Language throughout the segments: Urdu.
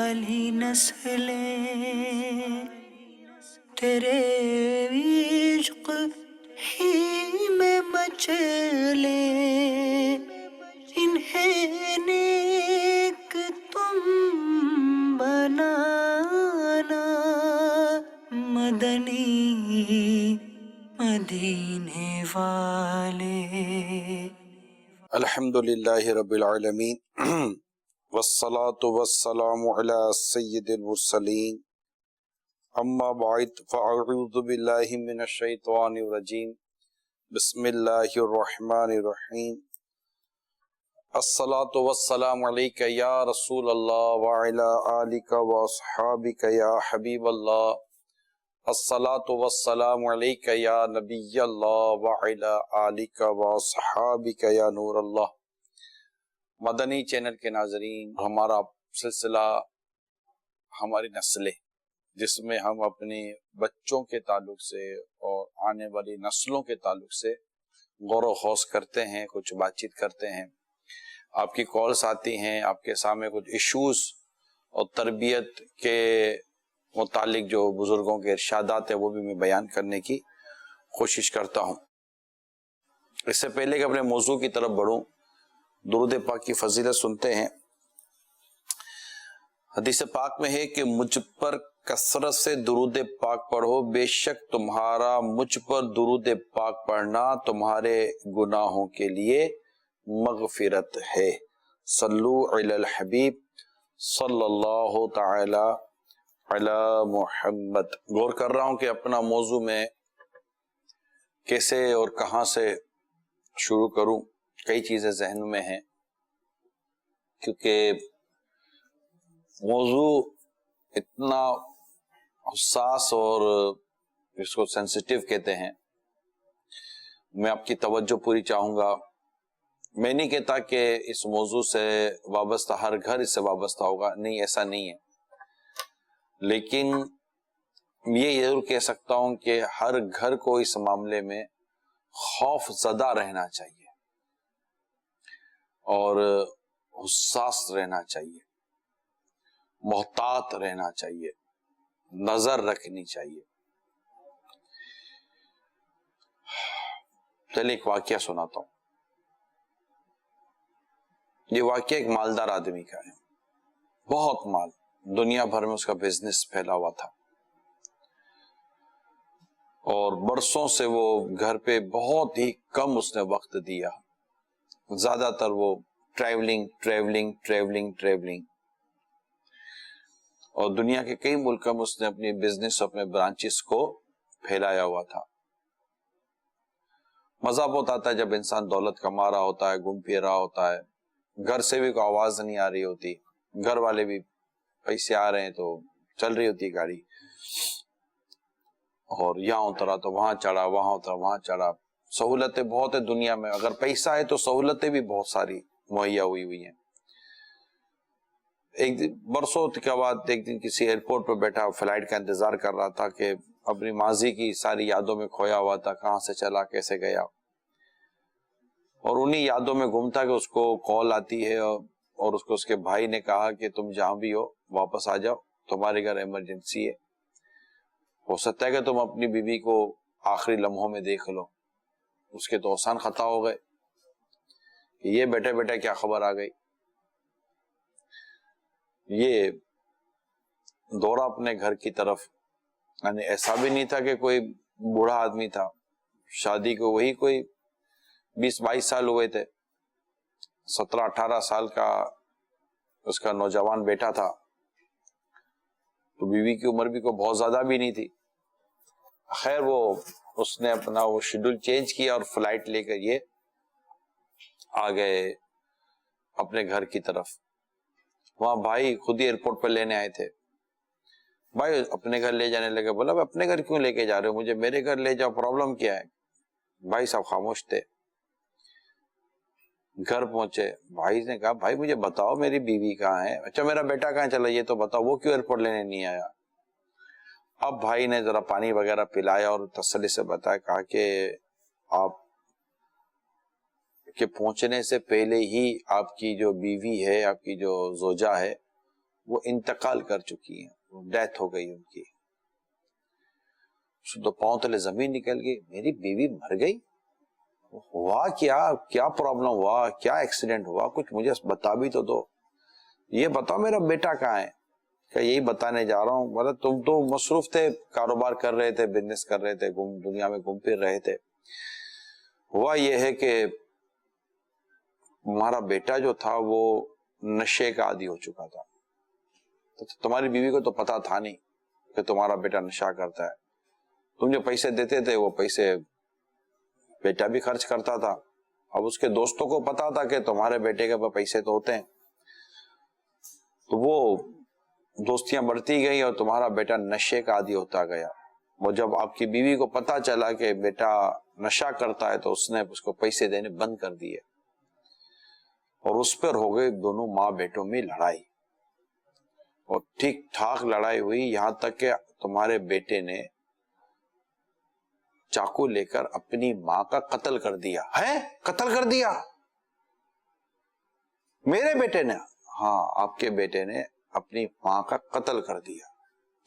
والی نسلیں تیرے عشق ہی میں مچلے، انہیں نیک تم بنانا، مدنی مدینے والے۔ الحمدللہ رب العالمین والصلاة والسلام علی سید المرسلین، اما بعد فاعوذ باللہ من الشیطان الرجیم، بسم اللہ الرحمن الرحیم۔ الصلاة والسلام علیک یا رسول اللہ وعلی آلک واصحابک یا حبیب اللہ، الصلاة والسلام علیک یا نبی اللہ وعلی آلک واصحابک یا نور اللہ۔ مدنی چینل کے ناظرین، ہمارا سلسلہ ہماری نسلیں، جس میں ہم اپنے بچوں کے تعلق سے اور آنے والی نسلوں کے تعلق سے غور و خوض کرتے ہیں، کچھ بات چیت کرتے ہیں۔ آپ کی کالز آتی ہیں، آپ کے سامنے کچھ ایشوز اور تربیت کے متعلق جو بزرگوں کے ارشادات ہیں وہ بھی میں بیان کرنے کی کوشش کرتا ہوں۔ اس سے پہلے کہ اپنے موضوع کی طرف بڑھوں، درود پاک کی فضیلت سنتے ہیں۔ حدیث پاک میں ہے کہ مجھ پر کثرت سے درود پاک پڑھو، بے شک تمہارا مجھ پر درود پاک پڑھنا تمہارے گناہوں کے لیے مغفرت ہے۔ صلو علی الحبیب صلی اللہ تعالی علی محمد۔ غور کر رہا ہوں کہ اپنا موضوع میں کیسے اور کہاں سے شروع کروں۔ کئی چیزیں ذہن میں ہیں، کیونکہ موضوع اتنا حساس اور اس کو سینسیٹیو کہتے ہیں۔ میں آپ کی توجہ پوری چاہوں گا۔ میں نہیں کہتا کہ اس موضوع سے وابستہ ہر گھر اس سے وابستہ ہوگا، نہیں، ایسا نہیں ہے، لیکن یہ ضرور کہہ سکتا ہوں کہ ہر گھر کو اس معاملے میں خوف زدہ رہنا چاہیے اور حساس رہنا چاہیے، محتاط رہنا چاہیے، نظر رکھنی چاہیے۔ چلیے ایک واقعہ سناتا ہوں۔ یہ واقعہ ایک مالدار آدمی کا ہے، بہت مال، دنیا بھر میں اس کا بزنس پھیلا ہوا تھا، اور برسوں سے وہ گھر پہ بہت ہی کم اس نے وقت دیا، زیادہ تر وہ ٹریولنگ اور دنیا کے کئی ملکوں میں اس نے اپنی بزنس، اپنے برانچز کو پھیلایا ہوا تھا۔ مزہ بہت آتا ہے جب انسان دولت کما رہا ہوتا ہے، گھوم پھر رہا ہوتا ہے، گھر سے بھی کوئی آواز نہیں آ رہی ہوتی، گھر والے بھی پیسے آ رہے ہیں تو چل رہی ہوتی گاڑی، اور یہاں اترا تو وہاں چڑھا، وہاں اترا وہاں چڑھا۔ سہولتیں بہت ہے دنیا میں، اگر پیسہ ہے تو سہولتیں بھی بہت ساری مہیا ہوئی ہیں۔ ایک دن برسوں کے بعد ایک دن کسی ایئرپورٹ پہ بیٹھا، فلائٹ کا انتظار کر رہا تھا کہ اپنی ماضی کی ساری یادوں میں کھویا ہوا تھا، کہاں سے چلا، کیسے گیا، اور انہی یادوں میں گھومتا کہ اس کو کال آتی ہے اور اس کو اس کے بھائی نے کہا کہ تم جہاں بھی ہو واپس آ جاؤ، تمہارے گھر ایمرجنسی ہے، ہو سکتا ہے کہ تم اپنی بیوی کو آخری لمحوں میں دیکھ لو۔ اس کے تو احسان خطا ہو گئے کہ یہ بیٹھے بیٹھے کیا خبر آ گئی۔ یہ دورہ اپنے گھر کی طرف، یعنی ایسا بھی نہیں تھا کہ کوئی بوڑھا آدمی تھا، شادی کو وہی کوئی 20-22 سال ہوئے تھے، 17-18 سال کا اس کا نوجوان بیٹا تھا، تو بیوی کی عمر بھی کوئی بہت زیادہ بھی نہیں تھی۔ خیر اس نے اپنا وہ شیڈول چینج کیا اور فلائٹ لے کر یہ آ گئے اپنے گھر کی طرف۔ وہاں بھائی خود ہی ایئرپورٹ پہ لینے آئے تھے، بھائی اپنے گھر لے جانے لگے۔ بولا اپنے گھر کیوں لے کے جا رہے ہو، مجھے میرے گھر لے جاؤ، پرابلم کیا ہے؟ بھائی صاحب خاموش تھے۔ گھر پہنچے، بھائی نے کہا بھائی مجھے بتاؤ میری بیوی کہاں ہے؟ اچھا میرا بیٹا کہاں چلا، یہ تو بتاؤ، وہ کیوں ایئرپورٹ لینے نہیں آیا؟ اب بھائی نے ذرا پانی وغیرہ پلایا اور تسلی سے بتایا، کہا کہ آپ کے پہنچنے سے پہلے ہی آپ کی جو بیوی ہے، آپ کی جو زوجہ ہے، وہ انتقال کر چکی ہیں, وہ ڈیتھ ہو گئی ان کی. تو پاؤں تلے زمین نکل گئی, میری بیوی مر گئی, ہوا کیا, کیا پرابلم ہوا, کیا ایکسیڈنٹ ہوا, کچھ مجھے بتا بھی تو دو, یہ بتاؤ میرا بیٹا کہاں ہے, کہ یہی بتانے جا رہا ہوں. مطلب تم تو مصروف تھے, کاروبار کر رہے تھے, بزنس کر رہے تھے, دنیا میں گھوم پھر رہے تھے. ہوا یہ ہے کہ تمہارا بیٹا جو تھا وہ نشے کا عادی ہو چکا تھا. تو تمہاری بیوی کو تو پتا تھا نہیں کہ تمہارا بیٹا نشہ کرتا ہے. تم جو پیسے دیتے تھے وہ پیسے بیٹا بھی خرچ کرتا تھا. اب اس کے دوستوں کو پتا تھا کہ تمہارے بیٹے کے پاس پیسے تو ہوتے ہیں, تو وہ دوستیاں بڑھتی گئی اور تمہارا بیٹا نشے کا عادی ہوتا گیا. وہ جب آپ کی بیوی کو پتا چلا کہ بیٹا نشہ کرتا ہے تو اس نے اس کو پیسے دینے بند کر دیے, اور اس پر ہو گئی دونوں ماں بیٹوں میں لڑائی, اور ٹھیک ٹھاک لڑائی ہوئی, یہاں تک کہ تمہارے بیٹے نے چاقو لے کر اپنی ماں کا قتل کر دیا. ہے قتل کر دیا میرے بیٹے نے؟ ہاں, آپ کے بیٹے نے اپنی ماں کا قتل کر دیا,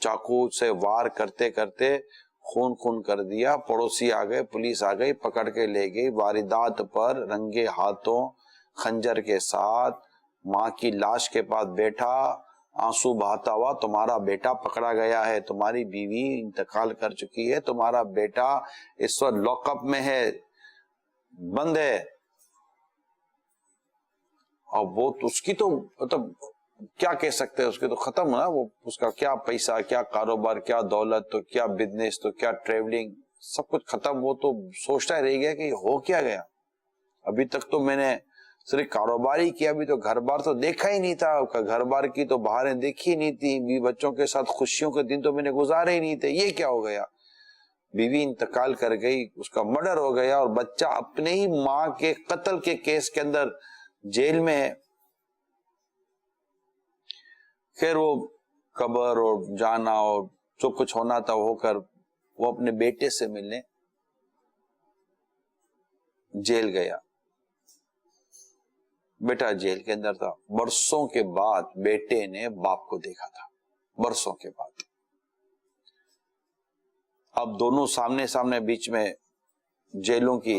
چاقو سے وار کرتے کرتے خون خون کر دیا. پڑوسی آ گئے, پولیس آ گئی, پکڑ کے لے گئی. واردات پر رنگے ہاتھوں خنجر کے ساتھ ماں کی لاش کے پاس بیٹھا, آنسو بہاتا ہوا, تمہارا بیٹا پکڑا گیا ہے, تمہاری بیوی انتقال کر چکی ہے, تمہارا بیٹا اس وقت لاک اپ میں ہے, بند ہے. اور وہ اس کی تو مطلب کیا کہہ سکتے ہیں, اس کے تو ختم نا, وہ اس کا کیا پیسہ, کیا کاروبار, کیا دولت, تو کیا بزنس, تو کیا ٹریولنگ, سب کچھ ختم. وہ تو سوچتا ہی رہ گیا کہ ہو کیا گیا. ابھی تک تو میں نے صرف کاروبار ہی کیا, ابھی تو گھر بار تو دیکھا ہی نہیں تھا, گھر بار کی تو بہاریں دیکھی نہیں تھی, بیوی بچوں کے ساتھ خوشیوں کے دن تو میں نے گزارے ہی نہیں تھے. یہ کیا ہو گیا, بیوی انتقال کر گئی, اس کا مرڈر ہو گیا, اور بچہ اپنے ہی ماں کے قتل کے کیس کے اندر جیل میں ہے. خیر وہ قبر اور جانا اور جو کچھ ہونا تھا ہو کر وہ اپنے بیٹے سے ملنے جیل گیا. بیٹا جیل کے اندر تھا. برسوں کے بعد بیٹے نے باپ کو دیکھا تھا, برسوں کے بعد. اب دونوں سامنے سامنے, بیچ میں جیلوں کی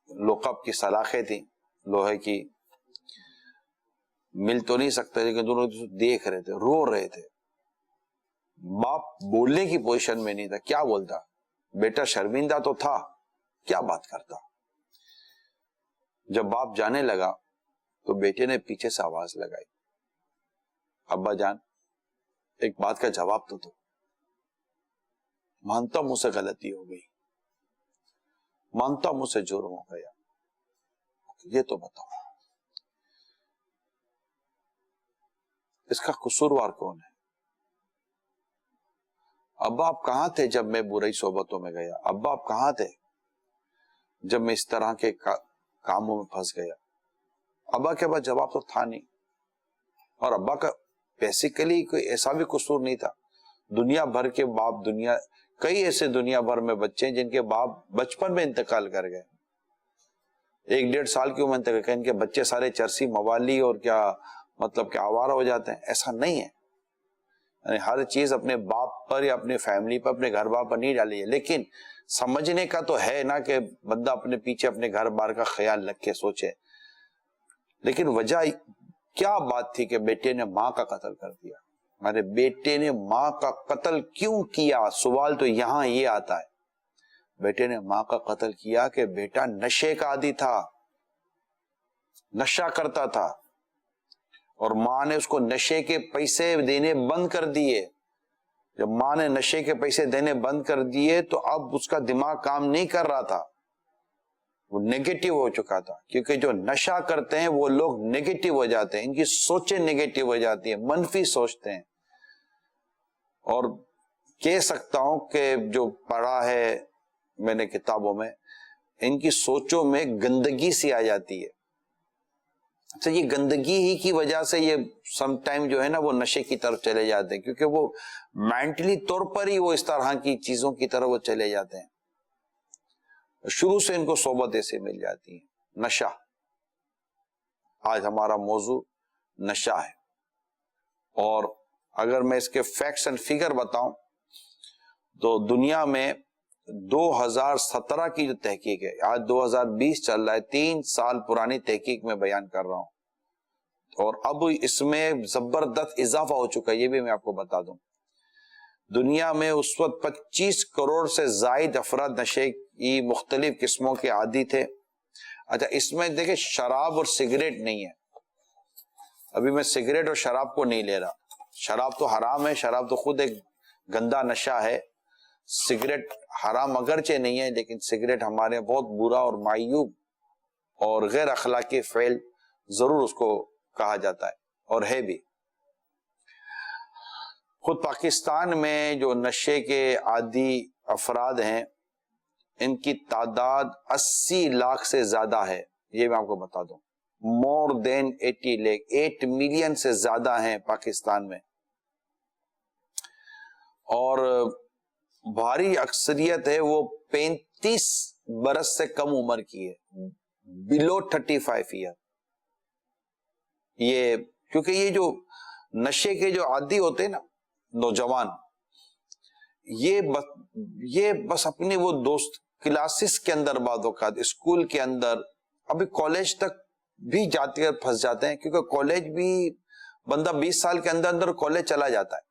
لوک اپ کی سلاخیں تھیں لوہے کی, مل تو نہیں سکتے, لیکن دونوں دیکھ رہے تھے, رو رہے تھے. باپ بولنے کی پوزیشن میں نہیں تھا, کیا بولتا. بیٹا شرمندہ تو تھا, کیا بات کرتا. جب باپ جانے لگا تو بیٹے نے پیچھے سے آواز لگائی, ابا جان ایک بات کا جواب تو دو. مانتا مجھ سے غلطی ہو گئی, مانتا مجھ سے جرم ہو گیا, یہ تو بتاؤ اس کا قصوروار کون ہے. ابا آپ کہاں تھے جب میں برائی صحبتوں میں گیا, ابا آپ کہاں تھے جب میں اس طرح کے کاموں میں پھنس گیا. ابا کے پاس جواب تو تھا نہیں, اور ابا کا بیسیکلی کوئی ایسا بھی قصور نہیں تھا. دنیا بھر کے باپ, کئی ایسے دنیا بھر میں بچے ہیں جن کے باپ بچپن میں انتقال کر گئے, 1-1.5 سال کی عمر تک, ان کے بچے سارے چرسی موالی اور کیا مطلب کہ آوارہ ہو جاتے ہیں. ایسا نہیں ہے, یعنی ہر چیز اپنے باپ پر یا اپنے فیملی پر, اپنے گھر بار پر نہیں ڈالی ہے, لیکن سمجھنے کا تو ہے نا کہ بندہ اپنے پیچھے اپنے گھر بار کا خیال رکھ کے سوچے. لیکن وجہ کیا بات تھی کہ بیٹے نے ماں کا قتل کر دیا. ہمارے بیٹے نے ماں کا قتل کیوں کیا, سوال تو یہاں یہ آتا ہے. بیٹے نے ماں کا قتل کیا کہ بیٹا نشے کا عادی تھا, نشہ کرتا تھا, اور ماں نے اس کو نشے کے پیسے دینے بند کر دیے. جب ماں نے نشے کے پیسے دینے بند کر دیے تو اب اس کا دماغ کام نہیں کر رہا تھا, وہ نیگیٹو ہو چکا تھا. کیونکہ جو نشہ کرتے ہیں وہ لوگ نیگیٹو ہو جاتے ہیں, ان کی سوچیں نیگیٹو ہو جاتی ہیں, منفی سوچتے ہیں. اور کہہ سکتا ہوں کہ جو پڑھا ہے میں نے کتابوں میں, ان کی سوچوں میں گندگی سی آ جاتی ہے. اچھا, یہ گندگی ہی کی وجہ سے یہ سم ٹائم جو ہے نا وہ نشے کی طرف چلے جاتے ہیں, کیونکہ وہ مینٹلی طور پر ہی وہ اس طرح کی چیزوں کی طرف وہ چلے جاتے ہیں. شروع سے ان کو صحبت ایسے مل جاتی ہے. نشہ, آج ہمارا موضوع نشہ ہے, اور اگر میں اس کے فیکٹس اینڈ فگر بتاؤں تو دنیا میں 2017 کی جو تحقیق ہے، آج 2020 چل رہا ہے، 3 سال پرانی تحقیق میں بیان کر رہا ہوں، اور اب اس میں زبردست اضافہ ہو چکا ہے، یہ بھی میں آپ کو بتا دوں۔ دنیا میں اس وقت 25 کروڑ سے زائد افراد نشے کی مختلف قسموں کے عادی تھے۔ اچھا، اس میں دیکھیں شراب اور سگریٹ نہیں ہے، ابھی میں سگریٹ اور شراب کو نہیں لے رہا، شراب تو حرام ہے، شراب تو خود ایک گندا نشہ ہے، سگریٹ حرام اگرچہ نہیں ہے لیکن سگریٹ ہمارے بہت برا اور معیوب اور غیر اخلاقی فعل ضرور اس کو کہا جاتا ہے اور ہے بھی۔ خود پاکستان میں جو نشے کے عادی افراد ہیں ان کی تعداد 80 لاکھ سے زیادہ ہے، یہ میں آپ کو بتا دوں، مور دین 80 لاکھ، 8 ملین سے زیادہ ہیں پاکستان میں، اور بھاری اکثریت ہے وہ 35 برس سے کم عمر کی ہے، بلو 35 ایئر۔ یہ کیونکہ یہ جو نشے کے جو عادی ہوتے ہیں نا نوجوان، یہ بس اپنی وہ دوست کلاسز کے اندر بعض اوقات اسکول کے اندر، ابھی کالج تک بھی جاتے پھنس جاتے ہیں، کیونکہ کالج بھی بندہ 20 سال کے اندر اندر کالج چلا جاتا ہے،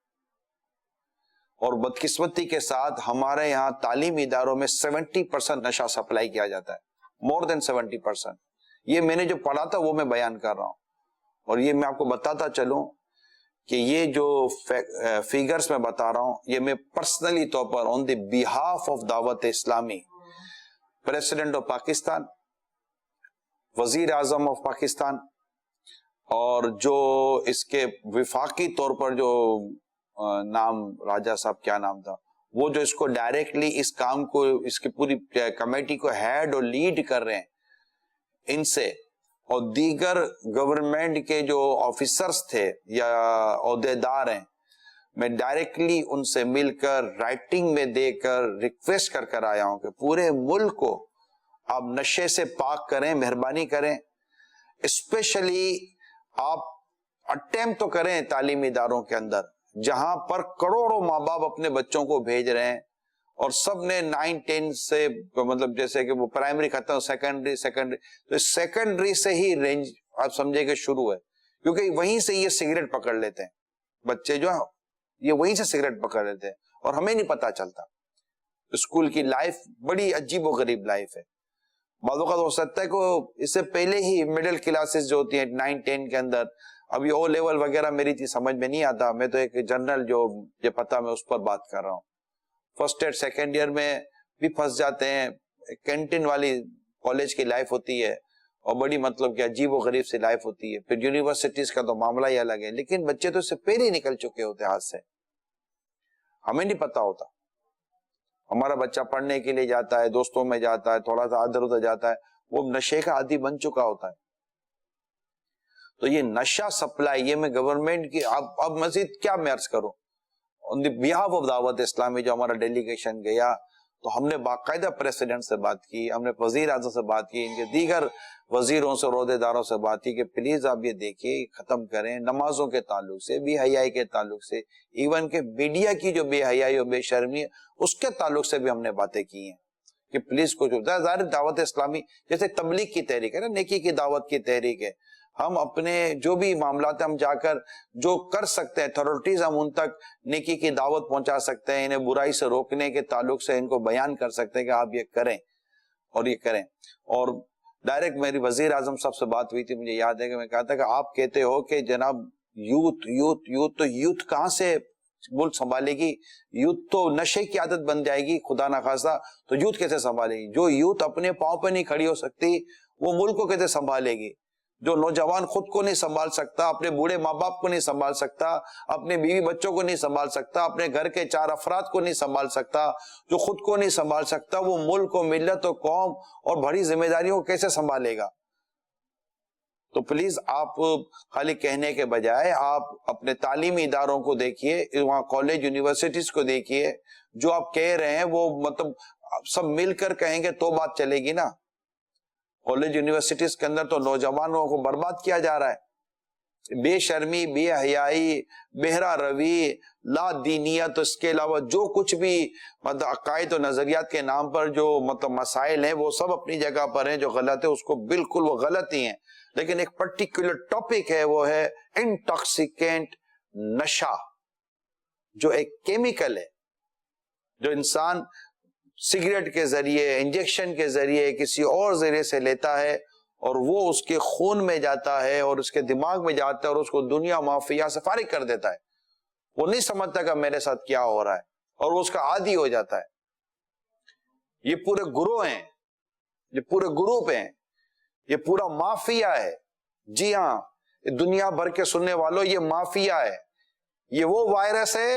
اور بدقسمتی کے ساتھ ہمارے یہاں تعلیمی اداروں میں 70% نشہ سپلائی کیا جاتا ہے، مور دین 70%۔ یہ میں نے جو پڑھا تھا وہ میں بیان کر رہا ہوں، اور یہ میں آپ کو بتاتا چلوں کہ یہ جو فیگرز میں بتا رہا ہوں یہ میں پرسنلی طور پر آن دی بیہاف آف دعوت اسلامی، پریزیڈنٹ آف پاکستان، وزیر اعظم آف پاکستان، اور جو اس کے وفاقی طور پر جو نام راجہ صاحب کیا نام تھا، وہ جو اس کو ڈائریکٹلی اس کام کو، اس کی پوری کمیٹی کو ہیڈ اور لیڈ کر رہے ہیں، ان سے اور دیگر گورنمنٹ کے جو آفیسرز تھے یا عہدیدار ہیں، میں ڈائریکٹلی ان سے مل کر رائٹنگ میں دے کر ریکویسٹ کر آیا ہوں کہ پورے ملک کو آپ نشے سے پاک کریں، مہربانی کریں، اسپیشلی آپ اٹیمپٹ تو کریں تعلیمی اداروں کے اندر جہاں پر کروڑوں ماں باپ اپنے بچوں کو بھیج رہے ہیں، اور سب نے 9-10 سے مطلب جیسے کہ وہ پرائمری ختم، سیکنڈری تو سیکنڈری سے ہی رینج آپ سمجھے کہ شروع ہے، کیونکہ وہیں سے یہ سگریٹ پکڑ لیتے ہیں بچے، جو یہ وہیں سے سگریٹ پکڑ لیتے ہیں اور ہمیں نہیں پتا چلتا۔ اسکول کی لائف بڑی عجیب و غریب لائف ہے، بعض اوقات ہو سکتا ہے کہ اس سے پہلے ہی مڈل کلاسز جو ہوتی ہیں 9-10 کے اندر، ابھی او لیول وغیرہ میری چیز سمجھ میں نہیں آتا، میں تو ایک جنرل جو یہ پتا میں اس پر بات کر رہا ہوں، فرسٹ ایئر سیکنڈ ایئر میں بھی پھنس جاتے ہیں، کینٹین والی کالج کی لائف ہوتی ہے اور بڑی مطلب کہ عجیب و غریب سی لائف ہوتی ہے، پھر یونیورسٹیز کا تو معاملہ ہی الگ ہے، لیکن بچے تو اس سے پہلے ہی نکل چکے ہوتے ہاتھ سے، ہمیں نہیں پتا ہوتا۔ ہمارا بچہ پڑھنے کے لیے جاتا ہے، دوستوں میں جاتا ہے، تھوڑا سا ادھر ادھر جاتا ہے، وہ نشے کا عادی بن چکا ہوتا ہے۔ تو یہ نشہ سپلائی، یہ میں گورنمنٹ کی اب مزید کیا میں عرض کروں، on the behalf of دعوت اسلامی جو ہمارا ڈیلیگیشن گیا تو ہم نے باقاعدہ پریزیڈنٹ سے بات کی، ہم نے وزیر اعظم سے بات کی، ان کے دیگر وزیروں سے اور عہدیداروں سے بات کی کہ پلیز آپ یہ دیکھیے ختم کریں، نمازوں کے تعلق سے، بے حیائی کے تعلق سے، ایون کہ میڈیا کی جو بے حیائی اور بے شرمی ہے اس کے تعلق سے بھی ہم نے باتیں کی ہیں کہ پلیز کچھ ظاہر دعوت اسلامی جیسے تبلیغ کی تحریک ہے نا، نیکی کی دعوت کی تحریک ہے، ہم اپنے جو بھی معاملات ہم جا کر جو کر سکتے ہیں اتھارٹیز، ہم ان تک نیکی کی دعوت پہنچا سکتے ہیں، انہیں برائی سے روکنے کے تعلق سے ان کو بیان کر سکتے ہیں کہ آپ یہ کریں اور یہ کریں۔ اور ڈائریکٹ میری وزیر اعظم صاحب سے بات ہوئی تھی، مجھے یاد ہے کہ میں کہا تھا کہ آپ کہتے ہو کہ جناب یوتھ تو یوتھ کہاں سے ملک سنبھالے گی، یوتھ تو نشے کی عادت بن جائے گی خدا نخواستہ، تو یوتھ کیسے سنبھالے گی؟ جو یوتھ اپنے پاؤں پہ نہیں کھڑی ہو سکتی وہ ملک کو کیسے سنبھالے گی؟ جو نوجوان خود کو نہیں سنبھال سکتا، اپنے بوڑھے ماں باپ کو نہیں سنبھال سکتا، اپنے بیوی بچوں کو نہیں سنبھال سکتا، اپنے گھر کے 4 افراد کو نہیں سنبھال سکتا، جو خود کو نہیں سنبھال سکتا، وہ ملک و ملت و قوم اور بڑی ذمہ داریوں کو کیسے سنبھالے گا؟ تو پلیز آپ خالی کہنے کے بجائے آپ اپنے تعلیمی اداروں کو دیکھیے، وہاں کالج یونیورسٹیز کو دیکھیے، جو آپ کہہ رہے ہیں وہ مطلب سب مل کر کہیں گے تو بات چلے گی نا۔ کالج یونیورسٹیز کے اندر تو نوجوانوں کو برباد کیا جا رہا ہے، بے شرمی، بے حیائی، بہرا روی، لا دینیت، اس کے علاوہ جو کچھ بھی مطلب عقائد و نظریات کے نام پر جو مطلب مسائل ہیں وہ سب اپنی جگہ پر ہیں، جو غلط ہے اس کو بالکل وہ غلط ہی ہیں. لیکن ایک پرٹیکولر ٹاپک ہے، وہ ہے انٹاکسیکینٹ، نشہ، جو ایک کیمیکل ہے جو انسان سگریٹ کے ذریعے، انجیکشن کے ذریعے، کسی اور ذریعے سے لیتا ہے، اور وہ اس کے خون میں جاتا ہے اور اس کے دماغ میں جاتا ہے اور اس کو دنیا مافیا سے فارغ کر دیتا ہے. وہ نہیں سمجھتا کہ میرے ساتھ کیا ہو رہا ہے، اور وہ اس کا عادی ہو جاتا ہے. یہ پورے گروہ ہیں، یہ پورے گروپ ہیں، یہ پورا مافیا ہے. جی ہاں، دنیا بھر کے سننے والوں، یہ مافیا ہے. یہ وہ وائرس ہے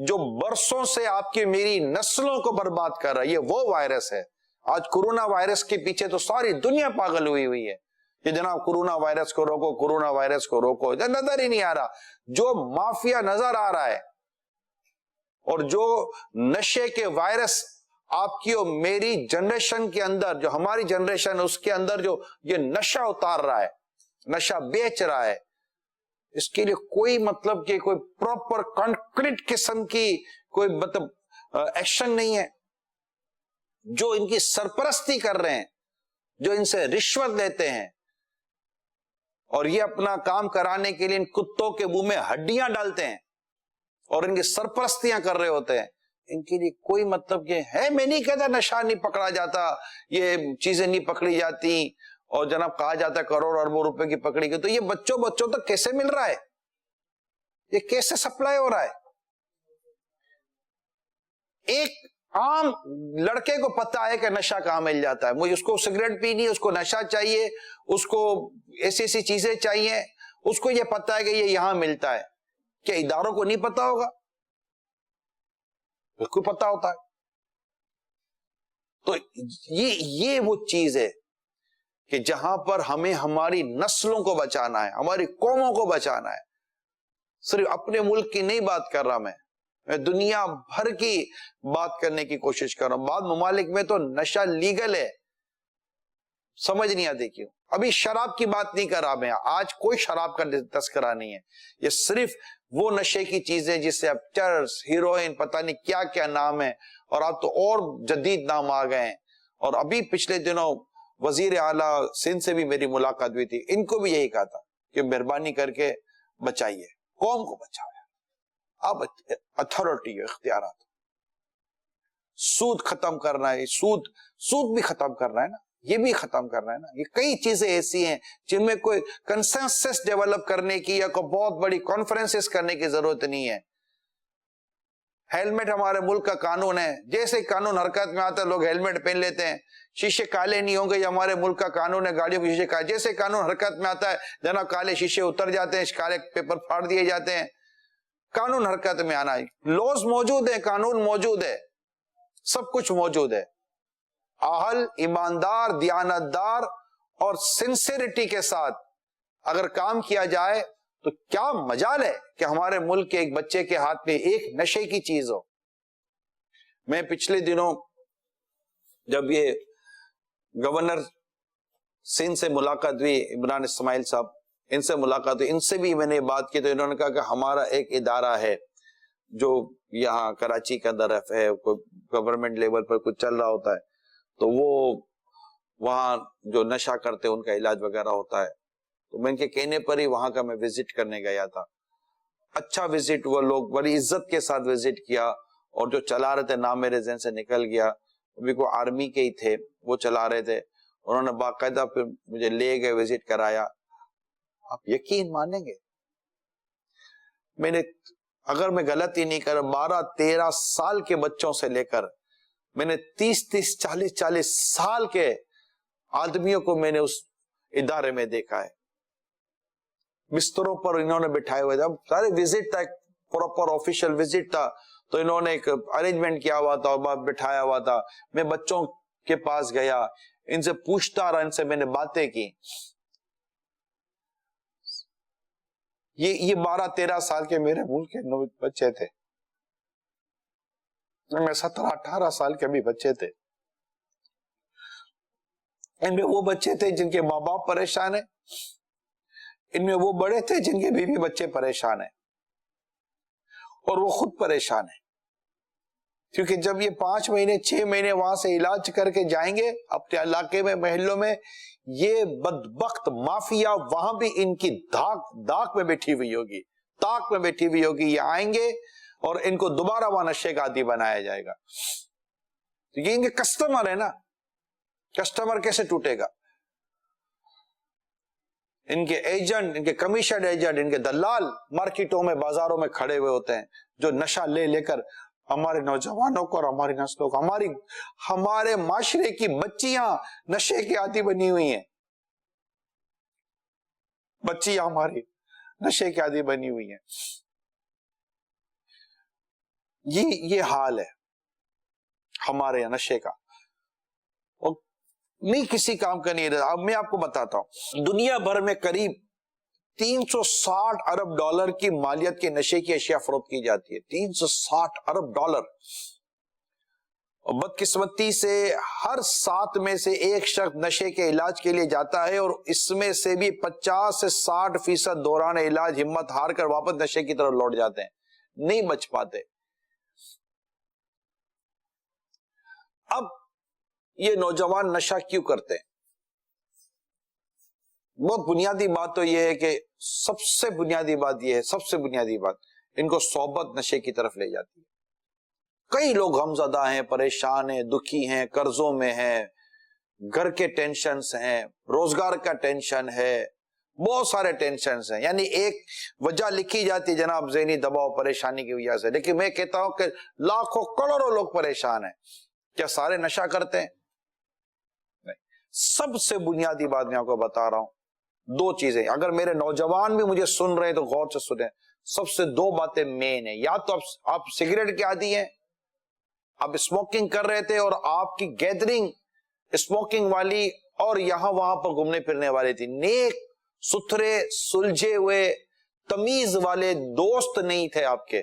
جو برسوں سے آپ کی میری نسلوں کو برباد کر رہا ہے. یہ وہ وائرس ہے. آج کورونا وائرس کے پیچھے تو ساری دنیا پاگل ہوئی ہے کہ جناب کورونا وائرس کو روکو، کورونا وائرس کو روکو. نظر ہی نہیں آ رہا. جو مافیا نظر آ رہا ہے اور جو نشے کے وائرس آپ کی اور میری جنریشن کے اندر، جو ہماری جنریشن اس کے اندر جو یہ نشہ اتار رہا ہے، نشہ بیچ رہا ہے، اس کے لیے کوئی مطلب کہ کوئی پراپر کانکریٹ قسم کی کوئی مطلب ایکشن نہیں ہے. جو ان کی سرپرستی کر رہے ہیں، جو ان سے رشوت لیتے ہیں اور یہ اپنا کام کرانے کے لیے ان کتوں کے منہ میں ہڈیاں ڈالتے ہیں اور ان کی سرپرستیاں کر رہے ہوتے ہیں، ان کے لیے کوئی مطلب کہ ہے. میں نہیں کہتا نشہ نہیں پکڑا جاتا، یہ چیزیں نہیں پکڑی جاتی، اور جناب کہا جاتا ہے کروڑ اربوں روپے کی پکڑی گئی، تو یہ بچوں تک کیسے مل رہا ہے؟ یہ کیسے سپلائی ہو رہا ہے؟ ایک عام لڑکے کو پتا ہے کہ نشہ کہاں مل جاتا ہے. مجھے اس کو سگریٹ پینی، اس کو نشہ چاہیے، اس کو ایسی چیزیں چاہیے، اس کو یہ پتا ہے کہ یہ یہاں ملتا ہے. کیا اداروں کو نہیں پتا ہوگا؟ بالکل پتا ہوتا ہے. تو یہ وہ چیز ہے کہ جہاں پر ہمیں ہماری نسلوں کو بچانا ہے، ہماری قوموں کو بچانا ہے. صرف اپنے ملک کی نہیں بات کر رہا، میں دنیا بھر کی بات کرنے کی کوشش کر رہا ہوں. بعض ممالک میں تو نشہ لیگل ہے، سمجھ نہیں آتی کیوں. ابھی شراب کی بات نہیں کر رہا میں، آج کوئی شراب کا تذکرہ نہیں ہے. یہ صرف وہ نشے کی چیزیں جس سے اب چرس، ہیروئن، پتہ نہیں کیا کیا نام ہے، اور اب تو اور جدید نام آ گئے ہیں. اور ابھی پچھلے دنوں وزیر اعلیٰ سندھ سے بھی میری ملاقات ہوئی تھی، ان کو بھی یہی کہا تھا کہ مہربانی کر کے بچائیے، قوم کو بچائے. اب اتھارٹی، اختیارات، سود ختم کرنا ہے، سود بھی ختم کرنا ہے نا، یہ بھی ختم کرنا ہے نا. یہ کئی چیزیں ایسی ہیں جن میں کوئی کنسنسس ڈیولپ کرنے کی یا کوئی بہت بڑی کانفرنسز کرنے کی ضرورت نہیں ہے. ہیلمٹ ہمارے ملک کا قانون ہے، جیسے قانون حرکت میں آتا ہے لوگ ہیلمٹ پہن لیتے ہیں. شیشے کالے نہیں ہوں گے، یہ ہمارے ملک کا قانون ہے، گاڑیوں کے شیشے کالے. جیسے قانون حرکت میں آتا ہے جناب کالے شیشے اتر جاتے ہیں، کالے پیپر پھاڑ دیے جاتے ہیں. قانون حرکت میں آنا ہے، لوز موجود ہے، قانون موجود ہے، سب کچھ موجود ہے. اہل، ایماندار، دیانتدار اور سنسیریٹی کے ساتھ اگر کام کیا جائے تو کیا مجال ہے کہ ہمارے ملک کے ایک بچے کے ہاتھ میں ایک نشے کی چیز ہو. میں پچھلے دنوں جب یہ گورنر سندھ سے ملاقات ہوئی، عمران اسماعیل صاحب، ان سے ملاقات ہوئی، ان سے بھی میں نے بات کی تو انہوں نے کہا کہ ہمارا ایک ادارہ ہے جو یہاں کراچی کے اندر ہے، کوئی گورنمنٹ لیول پر کچھ چل رہا ہوتا ہے تو وہ وہاں جو نشہ کرتے ان کا علاج وغیرہ ہوتا ہے. تو میں ان کے کہنے پر ہی وہاں کا میں وزٹ کرنے گیا تھا. اچھا وزٹ، وہ لوگ بڑی عزت کے ساتھ وزٹ کیا، اور جو چلا رہے تھے نام میرے ذہن سے نکل گیا، ابھی کو آرمی کے ہی تھے، وہ چلا رہے تھے. انہوں نے باقاعدہ پھر مجھے لے گئے، وزٹ کرایا. آپ یقین مانیں گے، میں نے، اگر میں غلطی نہیں کر، 12-13 سال کے بچوں سے لے کر میں نے 30-30 40-40 سال کے آدمیوں کو میں نے اس ادارے میں دیکھا ہے. بستروں پر انہوں نے بٹھائے ہوئے تھے. اب سارے وزٹ تھا، ایک پراپر آفیشیل وزٹ تھا، تو انہوں نے ایک ارینجمنٹ کیا ہوا تھا اور بٹھایا ہوا تھا. میں بچوں کے پاس گیا، ان سے پوچھتا رہا، ان سے میں نے باتیں کی. یہ 12-13 سال کے میرے ملک کے بچے تھے، میں 17-18 سال کے بھی بچے تھے. ان میں وہ بچے تھے جن کے ماں باپ پریشان ہیں، ان میں وہ بڑے تھے جن کے بیوی بچے پریشان ہیں اور وہ خود پریشان ہیں، کیونکہ جب یہ 5 مہینے 6 مہینے وہاں سے علاج کر کے جائیں گے اپنے علاقے میں، محلوں میں، یہ بدبخت مافیا وہاں بھی ان کی داغ میں بیٹھی ہوئی ہوگی، طاق میں بیٹھی ہوئی ہوگی، یہ آئیں گے اور ان کو دوبارہ وہاں نشے کا عادی بنایا جائے گا. یہ ان کے کسٹمر ہے نا، کسٹمر کیسے ٹوٹے گا؟ ان کے ایجنٹ، ان کے کمیشن ایجنٹ، ان کے دلال مارکیٹوں میں بازاروں میں کھڑے ہوئے ہوتے ہیں جو نشہ لے لے کر ہمارے نوجوانوں کو اور ہماری نسلوں کو، ہمارے معاشرے کی بچیاں نشے کے عادی بنی ہوئی ہیں، بچیاں ہماری نشے کے عادی بنی ہوئی ہیں. یہ حال ہے ہمارے نشے کا، اور نہیں کسی کام کا نہیں رہا. اب میں آپ کو بتاتا ہوں، دنیا بھر میں قریب 360 ارب ڈالر کی مالیت کے نشے کی اشیاء فروخت کی جاتی ہے. 360 ارب ڈالر. اور بدقسمتی سے ہر 7 میں سے 1 شخص نشے کے علاج کے لیے جاتا ہے، اور اس میں سے بھی 50 سے 60% دوران علاج ہمت ہار کر واپس نشے کی طرف لوٹ جاتے ہیں، نہیں بچ پاتے. اب یہ نوجوان نشہ کیوں کرتے ہیں؟ بہت بنیادی بات تو یہ ہے کہ سب سے بنیادی بات یہ ہے، سب سے بنیادی بات، ان کو صحبت نشے کی طرف لے جاتی ہے. کئی لوگ غمزدہ ہیں، پریشان ہیں، دکھی ہیں، قرضوں میں ہیں، گھر کے ٹینشنز ہیں، روزگار کا ٹینشن ہے، بہت سارے ٹینشنز ہیں. یعنی ایک وجہ لکھی جاتی ہے جناب ذہنی دباؤ پریشانی کی وجہ سے، لیکن میں کہتا ہوں کہ لاکھوں کروڑوں لوگ پریشان ہیں. کیا سارے نشہ کرتے ہیں؟ نہیں. سب سے بنیادی بات میں آپ کو بتا رہا ہوں، 2 چیزیں. اگر میرے نوجوان بھی مجھے سن رہے ہیں تو غور سے سنیں. سب سے 2 باتیں مین ہیں. یا تو آپ سگریٹ کے عادی ہیں، آپ اسموکنگ کر رہے تھے اور آپ کی گیدرنگ اسموکنگ والی اور یہاں وہاں پر گھومنے پھرنے والی تھی. نیک ستھرے سلجھے ہوئے تمیز والے دوست نہیں تھے آپ کے.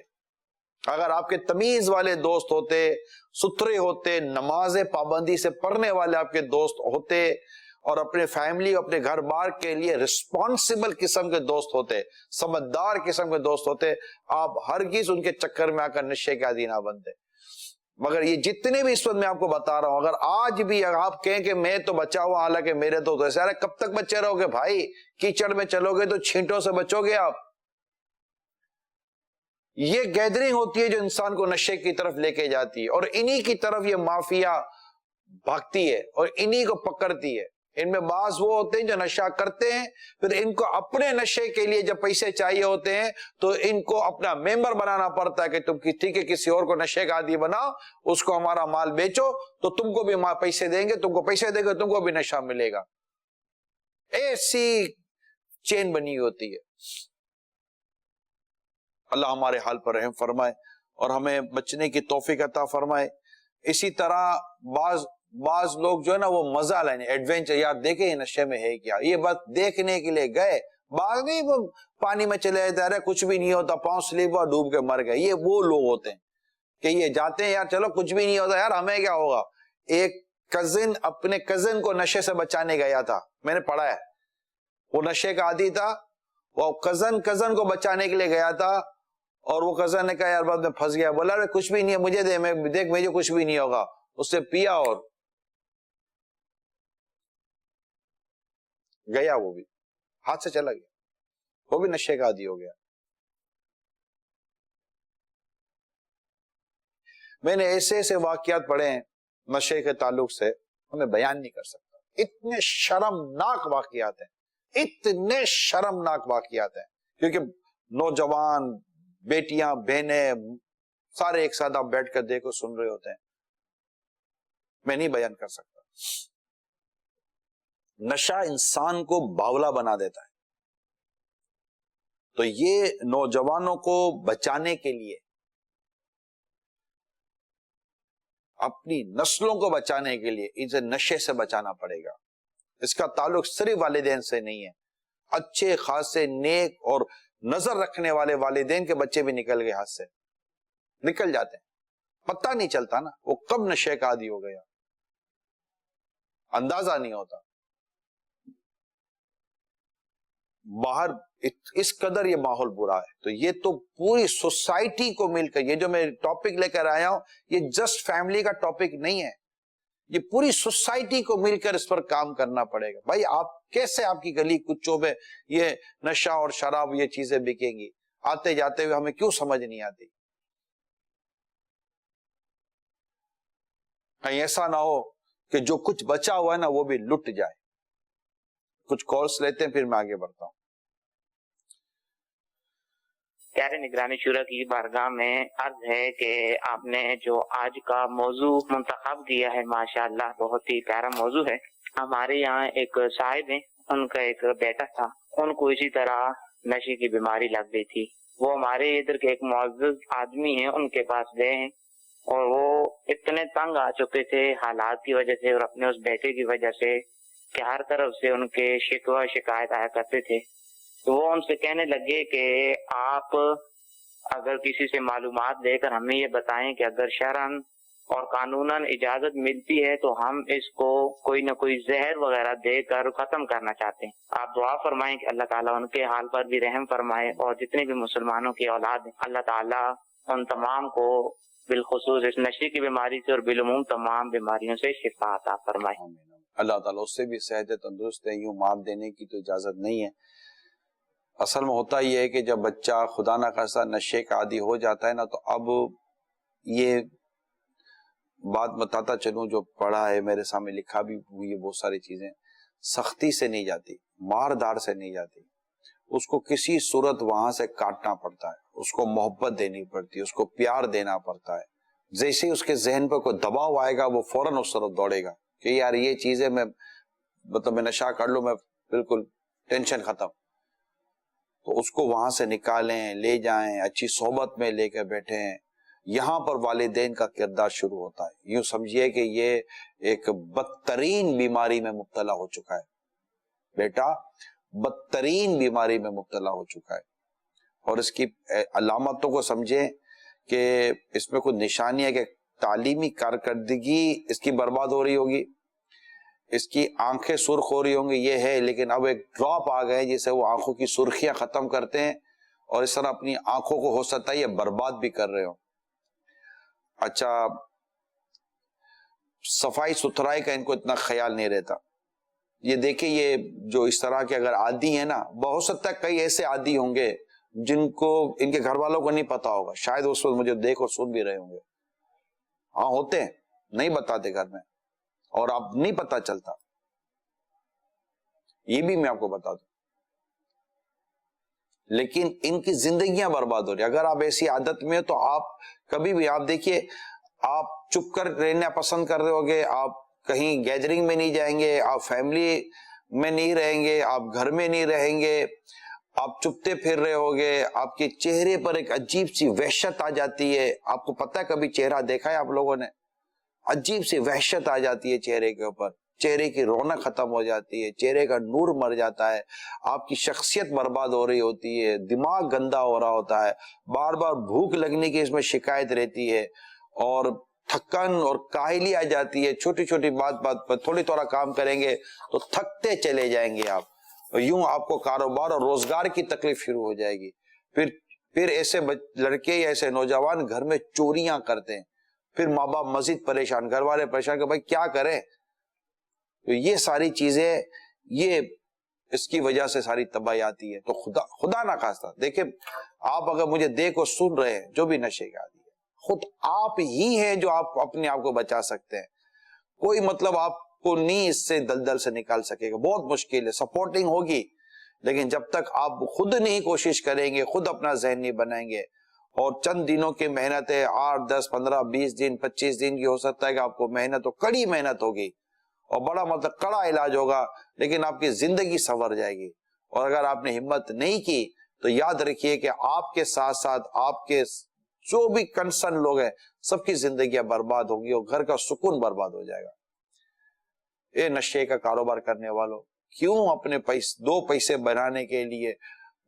اگر آپ کے تمیز والے دوست ہوتے، ستھرے ہوتے، نماز پابندی سے پڑھنے والے آپ کے دوست ہوتے، اور اپنے فیملی اپنے گھر بار کے لیے رسپانسبل قسم کے دوست ہوتے، سمجھدار قسم کے دوست ہوتے، آپ ہرگز ان کے چکر میں آ کر نشے کے عادی نہ بنتے. مگر یہ جتنے بھی اس وقت میں آپ کو بتا رہا ہوں، اگر آج بھی اگر آپ کہیں کہ میں تو بچا ہوا، حالانکہ میرے تو ایسے، ارے کب تک بچے رہو گے بھائی؟ کیچڑ میں چلو گے تو چھینٹوں سے بچو گے آپ. یہ گیدرنگ ہوتی ہے جو انسان کو نشے کی طرف لے کے جاتی ہے، اور انہی کی طرف یہ مافیا بھاگتی ہے اور انہی کو پکڑتی ہے. ان میں بعض وہ ہوتے ہیں جو نشہ کرتے ہیں، پھر ان کو اپنے نشے کے لیے جب پیسے چاہیے ہوتے ہیں تو ان کو اپنا ممبر بنانا پڑتا ہے کہ تم ٹھیک ہے کسی اور کو نشے کا عادی بناؤ، اس کو ہمارا مال بیچو تو تم کو بھی پیسے دیں گے، تم کو پیسے دیں گے، تم کو بھی نشہ ملے گا. ایسی چین بنی ہوتی ہے. اللہ ہمارے حال پر رحم فرمائے اور ہمیں بچنے کی توفیق عطا فرمائے. اسی طرح بعض لوگ جو ہے نا وہ مزہ لینے، ایڈونچر، یار دیکھیں یہ نشے میں ہے کیا، یہ بس دیکھنے کے لیے گئے، بعض نہیں وہ پانی میں چلے جاتے، ارے کچھ بھی نہیں ہوتا، پاؤں سلپ ہوا ڈوب کے مر گئے. یہ وہ لوگ ہوتے ہیں کہ یہ جاتے ہیں یار چلو کچھ بھی نہیں ہوتا، یار ہمیں کیا ہوگا. ایک کزن اپنے کزن کو نشے سے بچانے گیا تھا، میں نے پڑھا ہے، وہ نشے کا عادی تھا، وہ کزن کو بچانے کے لیے گیا تھا، اور وہ کزن نے کہا یار بعد میں پھنس گیا، بولا ارے کچھ بھی نہیں ہے مجھے دے، میں دیکھ مجھے کچھ بھی نہیں ہوگا. اس سے پیا اور گیا، وہ بھی ہاتھ سے چلا گیا، وہ بھی نشے کا عادی ہو گیا. میں نے ایسے واقعات پڑھے ہیں نشے کے تعلق سے، میں بیان نہیں کر سکتا. اتنے شرمناک واقعات ہیں، اتنے شرمناک واقعات ہیں، کیونکہ نوجوان بیٹیاں بہنیں سارے ایک ساتھ آپ بیٹھ کر دیکھو سن رہے ہوتے ہیں. میں نہیں بیان کر سکتا. نشہ انسان کو باولا بنا دیتا ہے. تو یہ نوجوانوں کو بچانے کے لیے، اپنی نسلوں کو بچانے کے لیے اسے نشے سے بچانا پڑے گا. اس کا تعلق صرف والدین سے نہیں ہے، اچھے خاصے نیک اور نظر رکھنے والے والدین کے بچے بھی نکل گئے، ہاتھ سے نکل جاتے ہیں، پتہ نہیں چلتا نا وہ کب نشے کا عادی ہو گیا، اندازہ نہیں ہوتا. باہر اس قدر یہ ماحول برا ہے. تو یہ تو پوری سوسائٹی کو مل کر، یہ جو میں ٹاپک لے کر آیا ہوں یہ جسٹ فیملی کا ٹاپک نہیں ہے، یہ پوری سوسائٹی کو مل کر اس پر کام کرنا پڑے گا. بھائی آپ کیسے آپ کی گلی کچوں میں یہ نشہ اور شراب یہ چیزیں بکیں گی؟ آتے جاتے ہوئے ہمیں کیوں سمجھ نہیں آتی؟ کہیں ایسا نہ ہو کہ جو کچھ بچا ہوا ہے نا وہ بھی لٹ جائے. کچھ کورس لیتے ہیں پھر میں آگے بڑھتا ہوں. پیارے نگرانی شورا کی بارگاہ میں عرض ہے کہ آپ نے جو آج کا موضوع منتخب کیا ہے ماشاءاللہ بہت ہی پیارا موضوع ہے. ہمارے یہاں ایک صاحب ہیں، ان کا ایک بیٹا تھا، ان کو اسی طرح نشے کی بیماری لگ گئی تھی. وہ ہمارے ادھر کے ایک معزز آدمی ہیں، ان کے پاس گئے ہیں اور وہ اتنے تنگ آ چکے تھے حالات کی وجہ سے اور اپنے اس بیٹے کی وجہ سے کہ ہر طرف سے ان کے شکوہ شکایت آیا کرتے تھے. تو وہ ان سے کہنے لگے کہ آپ اگر کسی سے معلومات لے کر ہمیں یہ بتائیں کہ اگر شرعاً اور قانوناً اجازت ملتی ہے تو ہم اس کو کوئی نہ کوئی زہر وغیرہ دے کر ختم کرنا چاہتے ہیں. آپ دعا فرمائیں کہ اللہ تعالیٰ ان کے حال پر بھی رحم فرمائے اور جتنے بھی مسلمانوں کی اولاد ہیں اللہ تعالیٰ ان تمام کو بالخصوص اس نشے کی بیماری سے اور بالعموم تمام بیماریوں سے شفا عطا فرمائے. اللہ تعالیٰ اس سے بھی صحت تندرست ہے، یوں مار دینے کی تو اجازت نہیں ہے. اصل میں ہوتا یہ ہے کہ جب بچہ خدا نہ خواستہ نشے کا عادی ہو جاتا ہے نا، تو اب یہ بات بتاتا چلوں جو پڑھا ہے میرے سامنے لکھا بھی ہوئی ہے، بہت ساری چیزیں سختی سے نہیں جاتی، مار دار سے نہیں جاتی. اس کو کسی صورت وہاں سے کاٹنا پڑتا ہے، اس کو محبت دینی پڑتی ہے، اس کو پیار دینا پڑتا ہے. جیسے ہی اس کے ذہن پر کوئی دباؤ آئے گا وہ فوراً اس طرف دوڑے گا کہ یار یہ چیزیں میں نشہ کر لوں، میں بالکل ٹینشن ختم. تو اس کو وہاں سے نکالیں، لے جائیں، اچھی صحبت میں لے کے بیٹھیں. یہاں پر والدین کا کردار شروع ہوتا ہے. یوں سمجھیے کہ یہ ایک بدترین بیماری میں مبتلا ہو چکا ہے، بیٹا بدترین بیماری میں مبتلا ہو چکا ہے. اور اس کی علامتوں کو سمجھیں کہ اس میں کوئی نشانی ہے کہ تعلیمی کارکردگی اس کی برباد ہو رہی ہوگی، اس کی آنکھیں سرخ ہو رہی ہوں گی، یہ ہے. لیکن اب ایک ڈراپ آ گئے جسے وہ آنکھوں کی سرخیاں ختم کرتے ہیں اور اس طرح اپنی آنکھوں کو ہو سکتا ہے یہ برباد بھی کر رہے ہوں. اچھا، صفائی ستھرائی کا ان کو اتنا خیال نہیں رہتا. یہ دیکھیں یہ جو اس طرح کے اگر عادی ہیں نا، بہت سکتا ہے کئی ایسے عادی ہوں گے جن کو ان کے گھر والوں کو نہیں پتا ہوگا، شاید اس وقت مجھے دیکھ اور سن بھی رہے ہوں گے. ہاں ہوتے ہیں، نہیں بتاتے گھر میں اور اب نہیں پتا چلتا، یہ بھی میں آپ کو بتا دوں. لیکن ان کی زندگیاں برباد ہو رہی. اگر آپ ایسی عادت میں ہو تو آپ کبھی بھی آپ دیکھیے، آپ چپ کر رہنا پسند کر رہے ہوگے، آپ کہیں گیدرنگ میں نہیں جائیں گے، آپ فیملی میں نہیں رہیں گے، آپ گھر میں نہیں رہیں گے، آپ چپتے پھر رہے ہوگے. آپ کے چہرے پر ایک عجیب سی وحشت آ جاتی ہے. آپ کو پتہ ہے کبھی چہرہ دیکھا ہے آپ لوگوں نے؟ عجیب سی وحشت آ جاتی ہے چہرے کے اوپر، چہرے کی رونق ختم ہو جاتی ہے، چہرے کا نور مر جاتا ہے، آپ کی شخصیت برباد ہو رہی ہوتی ہے، دماغ گندا ہو رہا ہوتا ہے، بار بار بھوک لگنے کی اس میں شکایت رہتی ہے اور تھکن اور کاہلی آ جاتی ہے. چھوٹی چھوٹی بات پر تھوڑی تھوڑا کام کریں گے تو تھکتے چلے جائیں گے آپ. یوں آپ کو کاروبار اور روزگار کی تکلیف شروع ہو جائے گی. پھر ایسے لڑکے یا ایسے نوجوان گھر میں چوریاں کرتے ہیں، پھر ماں باپ مزید پریشان، گھر والے پریشان کہ بھائی کیا کریں. تو یہ ساری چیزیں یہ اس کی وجہ سے ساری تباہی آتی ہے. تو خدا نہ خواستہ دیکھیں، آپ اگر مجھے دیکھ اور سن رہے ہیں جو بھی نشے کے عادی ہے، خود آپ ہی ہیں جو آپ اپنے آپ کو بچا سکتے ہیں. کوئی مطلب آپ کو نہیں اس سے دلدل سے نکال سکے گا، بہت مشکل ہے. سپورٹنگ ہوگی لیکن جب تک آپ خود نہیں کوشش کریں گے، خود اپنا ذہن نہیں بنائیں گے اور چند دنوں کی محنت ہے، 8 10 15 20 دن 25 دن کی ہو سکتا ہے کہ آپ کو محنت ہو، کڑی محنت ہوگی اور بڑا مطلب کڑا علاج ہوگا، لیکن آپ کی زندگی سنور جائے گی. اور اگر آپ نے ہمت نہیں کی تو یاد رکھیے کہ آپ کے ساتھ ساتھ آپ کے جو بھی کنسرن لوگ ہیں سب کی زندگیاں برباد ہوگی اور گھر کا سکون برباد ہو جائے گا. اے نشے کا کاروبار کرنے والوں، کیوں اپنے دو پیسے بنانے کے لیے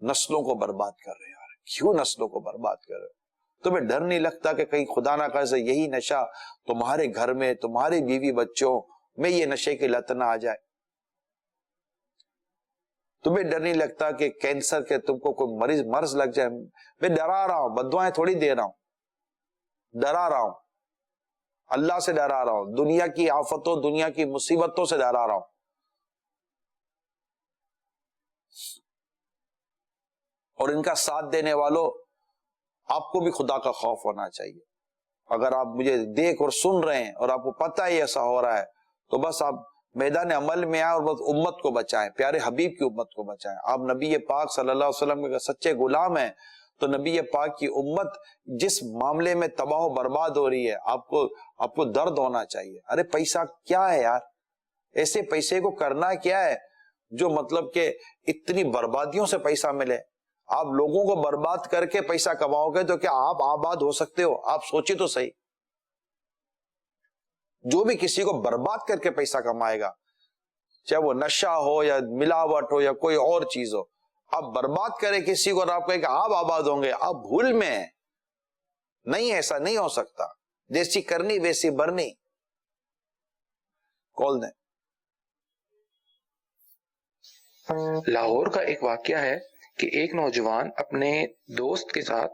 نسلوں کو برباد کر رہے ہو؟ کیوں نسلوں کو برباد کر رہے ہو؟ تمہیں ڈر نہیں لگتا کہ کہیں خدا نہ کرے یہی نشہ تمہارے گھر میں، تمہاری بیوی بچوں میں یہ نشے کی لت نہ آ جائے؟ تمہیں ڈر نہیں لگتا کہ کینسر کے تم کو کوئی مرض لگ جائے؟ میں ڈرا رہا ہوں، بددعائیں تھوڑی دے رہا ہوں، ڈرا رہا ہوں، اللہ سے ڈرا رہا ہوں، دنیا کی آفتوں، دنیا کی مصیبتوں سے ڈرا رہا ہوں۔ اور ان کا ساتھ دینے والوں، آپ کو بھی خدا کا خوف ہونا چاہیے۔ اگر آپ مجھے دیکھ اور سن رہے ہیں اور آپ کو پتہ ہی ایسا ہو رہا ہے تو بس آپ میدان عمل میں آئیں اور بس امت کو بچائیں، پیارے حبیب کی امت کو بچائیں۔ آپ نبی پاک صلی اللہ علیہ وسلم کے سچے غلام ہیں، تو نبی پاک کی امت جس معاملے میں تباہ و برباد ہو رہی ہے، آپ کو درد ہونا چاہیے۔ ارے پیسہ کیا ہے یار؟ ایسے پیسے کو کرنا کیا ہے جو مطلب کہ اتنی بربادیوں سے پیسہ ملے؟ آپ لوگوں کو برباد کر کے پیسہ کماؤ گے تو کیا آپ آباد ہو سکتے ہو؟ آپ سوچیں تو صحیح۔ جو بھی کسی کو برباد کر کے پیسہ کمائے گا، چاہے وہ نشہ ہو یا ملاوٹ ہو یا کوئی اور چیز ہو، آپ برباد کریں کسی کو اور آپ کہیں کہ آپ آباد ہوں گے، آپ بھول میں ہیں۔ نہیں، ایسا نہیں ہو سکتا۔ جیسی کرنی ویسی برنی۔ کال دیں۔ لاہور کا ایک واقعہ ہے کہ ایک نوجوان اپنے دوست کے ساتھ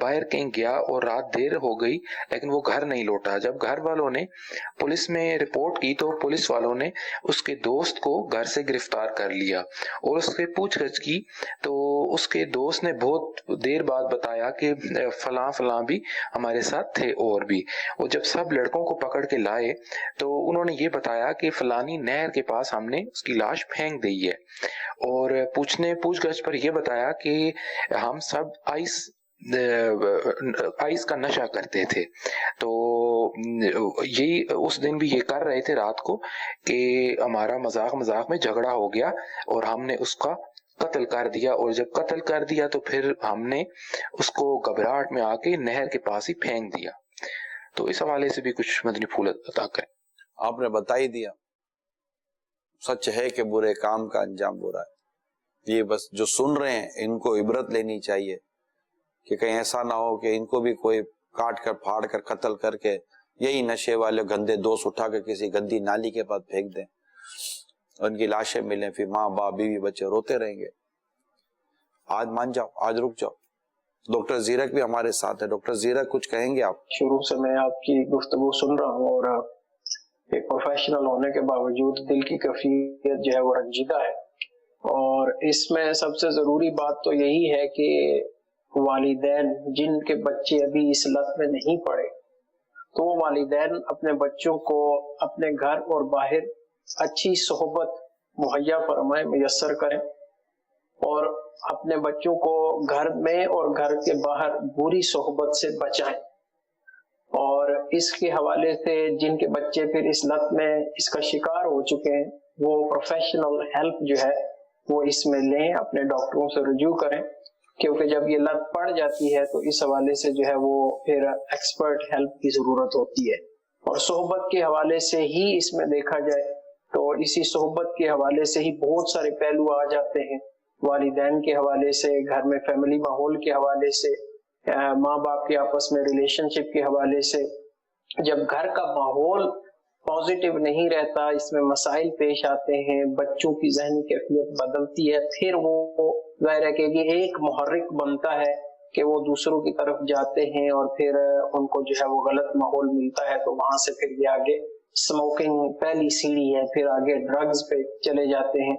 باہر کہیں گیا اور رات دیر ہو گئی لیکن وہ گھر نہیں لوٹا۔ جب گھر والوں نے پولیس میں رپورٹ کی تو پولیس والوں نے اس کے دوست کو گھر سے گرفتار کر لیا اور اس سے پوچھ گچھ کی تو اس کے دوست نے بہت دیر بعد بتایا کہ فلاں فلاں بھی ہمارے ساتھ تھے اور بھی۔ وہ جب سب لڑکوں کو پکڑ کے لائے تو انہوں نے یہ بتایا کہ فلانی نہر کے پاس ہم نے اس کی لاش پھینک دی ہے، اور پوچھ گچھ پر یہ بتایا کہ ہم سب آئس کا نشہ کرتے تھے۔ تو یہی اس دن بھی یہ کر رہے تھے رات کو کہ ہمارا مذاق میں جھگڑا ہو گیا اور ہم نے اس کا قتل کر دیا، اور جب قتل کر دیا تو پھر ہم نے اس کو گھبراہٹ میں آ کے نہر کے پاس ہی پھینک دیا۔ تو اس حوالے سے بھی کچھ مدنی پھول عطا کریں۔ آپ نے بتا ہی دیا، سچ ہے کہ برے کام کا انجام برا ہے۔ یہ بس جو سن رہے ہیں ان کو عبرت لینی چاہیے کہ کہیں ایسا نہ ہو کہ ان کو بھی کوئی کاٹ کر پھاڑ کر قتل کر کے یہی نشے والے گندے دوست اٹھا کے کسی گندی نالی کے پاس پھینک دیں، ان کی لاشیں ملیں، پھر ماں باپ بیوی بچے روتے رہیں گے۔ آج مان جاؤ، آج رک جاؤ۔ ڈاکٹر زیرک بھی ہمارے ساتھ ہے۔ ڈاکٹر زیرک کچھ کہیں گے آپ؟ شروع سے میں آپ کی گفتگو سن رہا ہوں اور ایک پروفیشنل ہونے کے باوجود دل کی کیفیت جو ہے وہ رنجیدہ ہے، اور اس میں سب سے ضروری بات تو یہی ہے کہ والدین جن کے بچے ابھی اس لت میں نہیں پڑے تو وہ والدین اپنے بچوں کو اپنے گھر اور باہر اچھی صحبت مہیا فرمائیں، میسر کریں، اور اپنے بچوں کو گھر میں اور گھر کے باہر بری صحبت سے بچائیں۔ اور اس کے حوالے سے جن کے بچے پھر اس لت میں اس کا شکار ہو چکے ہیں وہ پروفیشنل ہیلپ جو ہے وہ اس میں لیں، اپنے ڈاکٹروں سے رجوع کریں، کیونکہ جب یہ لت پڑ جاتی ہے تو اس حوالے سے جو ہے وہ پھر ایکسپرٹ ہیلپ کی ضرورت ہوتی ہے۔ اور صحبت کے حوالے سے ہی اس میں دیکھا جائے تو اسی صحبت کے حوالے سے ہی بہت سارے پہلو آ جاتے ہیں، والدین کے حوالے سے، گھر میں فیملی ماحول کے حوالے سے، ماں باپ کے آپس میں ریلیشن شپ کے حوالے سے۔ جب گھر کا ماحول پازیٹیو نہیں رہتا، اس میں مسائل پیش آتے ہیں، بچوں کی ذہنی کیفیت بدلتی ہے، پھر وہ ظاہر ہے کہ یہ ایک محرک بنتا ہے کہ وہ دوسروں کی طرف جاتے ہیں، اور پھر ان کو جو ہے وہ غلط ماحول ملتا ہے تو وہاں سے پھر یہ آگے اسموکنگ پہلی سیڑھی ہے، پھر آگے ڈرگز پہ چلے جاتے ہیں۔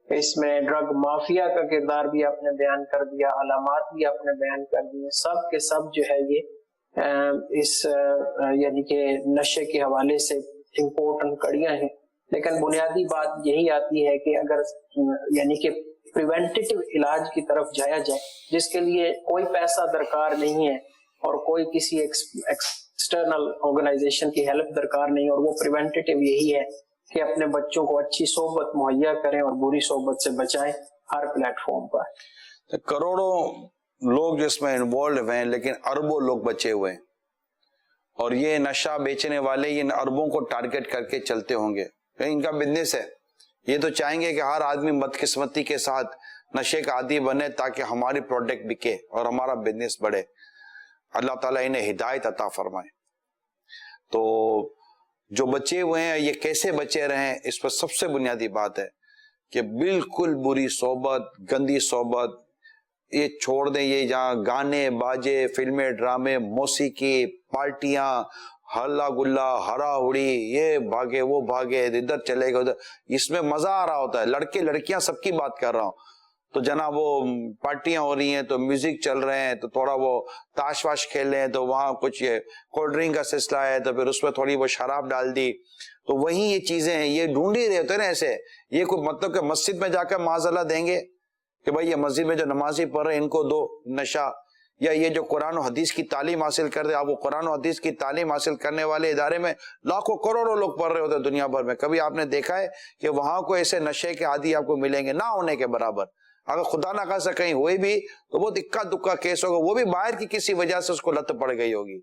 اس میں ڈرگ مافیا کا کردار بھی آپ نے بیان کر دیا، علامات بھی آپ نے بیان کر دیے، سب کے سب جو ہے یہ اس یعنی کہ نشے کے حوالے سے امپورٹنٹ کڑیاں ہیں۔ لیکن بنیادی بات یہی آتی ہے کہ اگر یعنی کہ پریونٹیو علاج کی طرف جایا جائے جس کے لیے کوئی پیسہ درکار نہیں ہے اور کوئی کسی ایکسٹرنل آرگنائزیشن کی ہیلپ درکار نہیں، اور وہ پریونٹیو یہی ہے کہ اپنے بچوں کو اچھی صحبت مہیا کریں اور بری صحبت سے بچائیں ہر پلیٹ فارم پر۔ کروڑوں لوگ جس میں انوالوڈ ہوئے ہیں لیکن اربوں لوگ بچے ہوئے ہیں، اور یہ نشہ بیچنے والے ان اربوں کو ٹارگٹ کر کے چلتے ہوں گے، ان کا بزنس ہے۔ یہ تو چاہیں گے کہ ہر آدمی بدقسمتی کے ساتھ نشے کا عادی بنے تاکہ ہماری پروڈکٹ بکے اور ہمارا بزنس بڑھے۔ اللہ تعالیٰ انہیں ہدایت عطا فرمائے۔ تو جو بچے ہوئے ہیں یہ کیسے بچے رہیں، اس پر سب سے بنیادی بات ہے کہ بالکل بری صحبت، گندی صحبت یہ چھوڑ دیں. یہ جہاں گانے باجے، فلمیں، ڈرامے، موسیقی، پارٹیاں، ہلا گلا، ہرا ہڑی، یہ بھاگے وہ بھاگے، ادھر چلے گا ادھر، اس میں مزہ آ رہا ہوتا ہے. لڑکے لڑکیاں سب کی بات کر رہا ہوں. تو جناب وہ پارٹیاں ہو رہی ہیں تو میوزک چل رہے ہیں تو تھوڑا وہ تاش واش کھیل رہے ہیں تو وہاں کچھ یہ کولڈ ڈرنک کا سلسلہ ہے تو پھر اس میں تھوڑی وہ شراب ڈال دی. تو وہی یہ چیزیں ہیں، یہ ڈھونڈ ہی رہے ہوتے ہیں نا ایسے. یہ کوئی مطلب کہ مسجد میں جا کر معاذ دیں گے کہ بھائی یہ مسجد میں جو نمازی پڑھ رہے ہیں ان کو دو نشہ، یا یہ جو قرآن و حدیث کی تعلیم حاصل کر دے. آپ وہ قرآن و حدیث کی تعلیم حاصل کرنے والے ادارے میں لاکھوں کروڑوں لوگ پڑھ رہے ہوتے ہیں دنیا بھر میں. کبھی آپ نے دیکھا ہے کہ وہاں کو ایسے نشے کے عادی آپ کو ملیں گے؟ نہ ہونے کے برابر. اگر خدا نہ خاصا کہیں ہوئے بھی تو بہت اکا دکا کیس ہوگا، وہ بھی باہر کی کسی وجہ سے اس کو لت پڑ گئی ہوگی.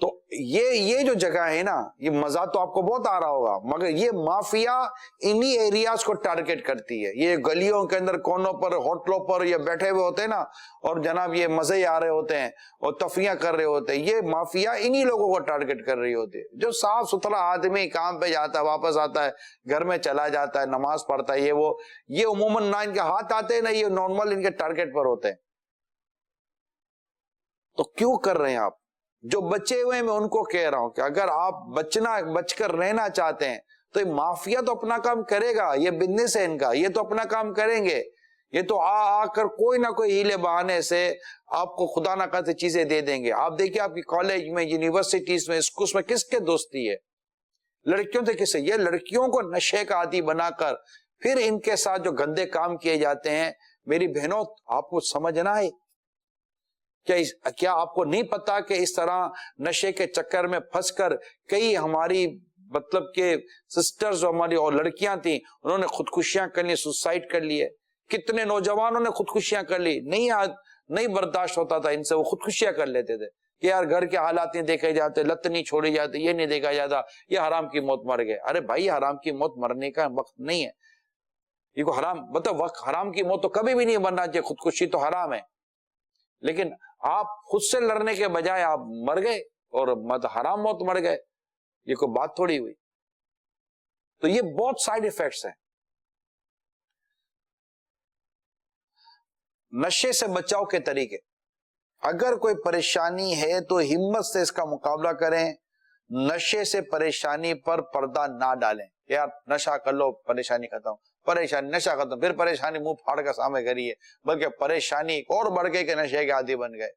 تو یہ جو جگہ ہے نا، یہ مزہ تو آپ کو بہت آ رہا ہوگا، مگر یہ مافیا انہی ایریاز کو ٹارگٹ کرتی ہے. یہ گلیوں کے اندر کونوں پر ہوٹلوں پر یہ بیٹھے ہوئے ہوتے ہیں نا، اور جناب یہ مزے آ رہے ہوتے ہیں اور تفریح کر رہے ہوتے ہیں. یہ مافیا انہی لوگوں کو ٹارگٹ کر رہی ہوتی ہے. جو صاف ستھرا آدمی کام پہ جاتا ہے، واپس آتا ہے، گھر میں چلا جاتا ہے، نماز پڑھتا ہے، یہ عموماً نہ ان کے ہاتھ آتے ہیں نہ یہ نارمل ان کے ٹارگٹ پر ہوتے ہیں. تو کیوں کر رہے ہیں آپ؟ جو بچے ہوئے میں ان کو کہہ رہا ہوں کہ اگر آپ بچ کر رہنا چاہتے ہیں تو یہ مافیا تو اپنا کام کرے گا، یہ بزنس ہے ان کا، یہ تو اپنا کام کریں گے. یہ تو آ کر کوئی نہ کوئی ہیلے بہانے سے آپ کو خدا نہ کرتے چیزیں دے دیں گے. آپ دیکھیے آپ کی کالج میں، یونیورسٹیز میں، اسکولز میں کس کے دوستی ہے؟ لڑکیوں سے کس سے؟ یہ لڑکیوں کو نشے کا عادی بنا کر پھر ان کے ساتھ جو گندے کام کیے جاتے ہیں. میری بہنوں آپ کو سمجھنا ہے، کیا آپ کو نہیں پتا کہ اس طرح نشے کے چکر میں پھنس کر کئی ہماری مطلب کہ سسٹرز ہماری اور لڑکیاں تھیں، انہوں نے خودکشیاں کر لی، سوسائڈ کر لیے. کتنے نوجوانوں نے خودکشیاں کر لی. نہیں برداشت ہوتا تھا ان سے، وہ خودکشیاں کر لیتے تھے کہ یار گھر کے حالات نہیں دیکھے جاتے، لت نہیں چھوڑی جاتی، یہ نہیں دیکھا جاتا، یہ حرام کی موت مر گئے. ارے بھائی حرام کی موت مرنے کا وقت نہیں ہے. یہ کو حرام مطلب وقت، حرام کی موت تو کبھی بھی نہیں مرنا چاہیے، خودکشی تو حرام ہے. لیکن آپ خود سے لڑنے کے بجائے آپ مر گئے اور حرام موت مر گئے، یہ کوئی بات تھوڑی ہوئی. تو یہ بہت سائیڈ ایفیکٹس ہیں. نشے سے بچاؤ کے طریقے، اگر کوئی پریشانی ہے تو ہمت سے اس کا مقابلہ کریں. نشے سے پریشانی پر پردہ نہ ڈالیں. یار نشہ کر لو پریشانی ختم، پریشانی نشہ ختم، پھر پریشانی منہ پھاڑ کر سامنے کریے، بلکہ پریشانی اور بڑھ گئی کہ نشے کے عادی بن گئے.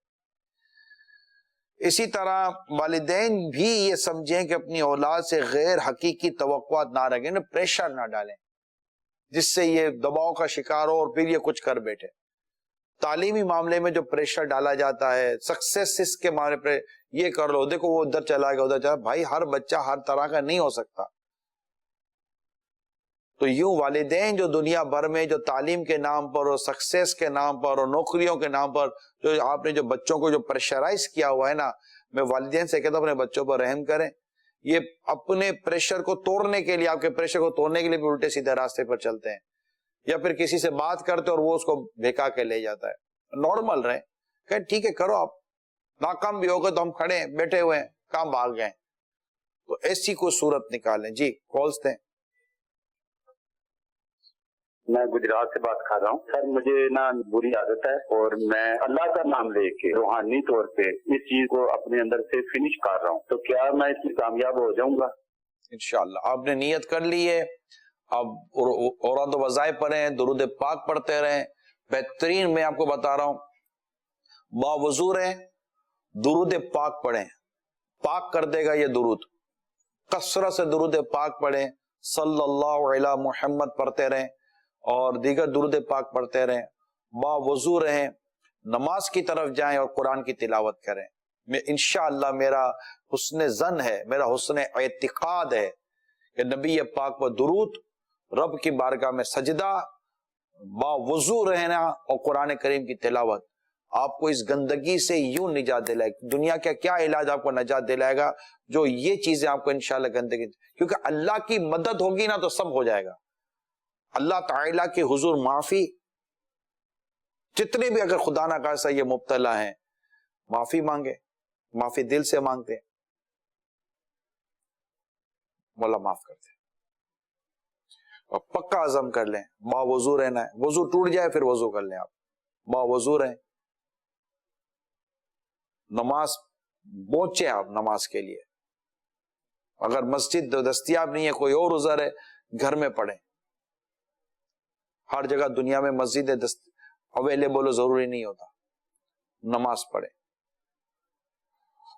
اسی طرح والدین بھی یہ سمجھیں کہ اپنی اولاد سے غیر حقیقی توقعات نہ رکھیں، پریشر نہ ڈالیں جس سے یہ دباؤ کا شکار ہو اور پھر یہ کچھ کر بیٹھے. تعلیمی معاملے میں جو پریشر ڈالا جاتا ہے، سکسیس کے معاملے پر یہ کر لو، دیکھو وہ ادھر چلا گیا ادھر چلا، بھائی ہر بچہ ہر طرح کا نہیں ہو سکتا. تو یوں والدین جو دنیا بھر میں جو تعلیم کے نام پر اور سکسیس کے نام پر اور نوکریوں کے نام پر جو آپ نے جو بچوں کو جو پریشرائز کیا ہوا ہے نا، میں والدین سے کہتا ہوں اپنے بچوں پر رحم کریں. یہ اپنے پریشر کو توڑنے کے لیے، آپ کے پریشر کو توڑنے کے لیے بھی الٹے سیدھے راستے پر چلتے ہیں، یا پھر کسی سے بات کرتے اور وہ اس کو بھیکا کے لے جاتا ہے. نارمل رہے کہ ٹھیک ہے کرو، آپ ناکام بھی ہو گئے تو ہم کھڑے ہیں، بیٹھے ہوئے ہیں، کام بھاگ گئے. تو ایسی کوئی صورت نکالیں. جی کالز دیں. میں گجرات سے بات کر رہا ہوں سر. مجھے نا بری عادت ہے اور میں اللہ کا نام لے کے روحانی طور پہ اس چیز کو اپنے اندر سے فنش کر رہا ہوں. تو کیا میں اس میں کامیاب ہو جاؤں گا؟ انشاءاللہ. آپ نے نیت کر لی ہے، اب اوراد و وظائف پڑھیں، درود پاک پڑھتے رہیں. بہترین میں آپ کو بتا رہا ہوں، باوضو رہیں، درود پاک پڑھیں، پاک کر دے گا یہ درود. کثرت سے درود پاک پڑھیں، صلی اللہ علی محمد پڑھتے رہیں اور دیگر درود پاک پڑھتے رہیں. باوضو رہیں، نماز کی طرف جائیں اور قرآن کی تلاوت کریں. میں انشاءاللہ میرا حسن ظن ہے، میرا حسن اعتقاد ہے کہ نبی پاک پر درود، رب کی بارگاہ میں سجدہ، باوضو رہنا اور قرآن کریم کی تلاوت آپ کو اس گندگی سے یوں نجات دلائے. دنیا کا کیا علاج آپ کو نجات دلائے گا جو یہ چیزیں آپ کو انشاءاللہ گندگی، کیونکہ اللہ کی مدد ہوگی نا تو سب ہو جائے گا. اللہ تعالیٰ کی حضور معافی، جتنے بھی اگر خدا نہ خاصہ یہ مبتلا ہیں معافی مانگے، معافی دل سے مانگتے، مولا معاف کرتے. اور پکا عزم کر لیں باوضو رہنا ہے. وضو ٹوٹ جائے پھر وضو کر لیں, آپ باوضو رہیں, نماز پہنچے آپ نماز کے لیے. اگر مسجد دستیاب نہیں ہے, کوئی اور عذر ہے, گھر میں پڑھیں. ہر جگہ دنیا میں مسجد اویلیبل ہو ضروری نہیں ہوتا. نماز پڑھیں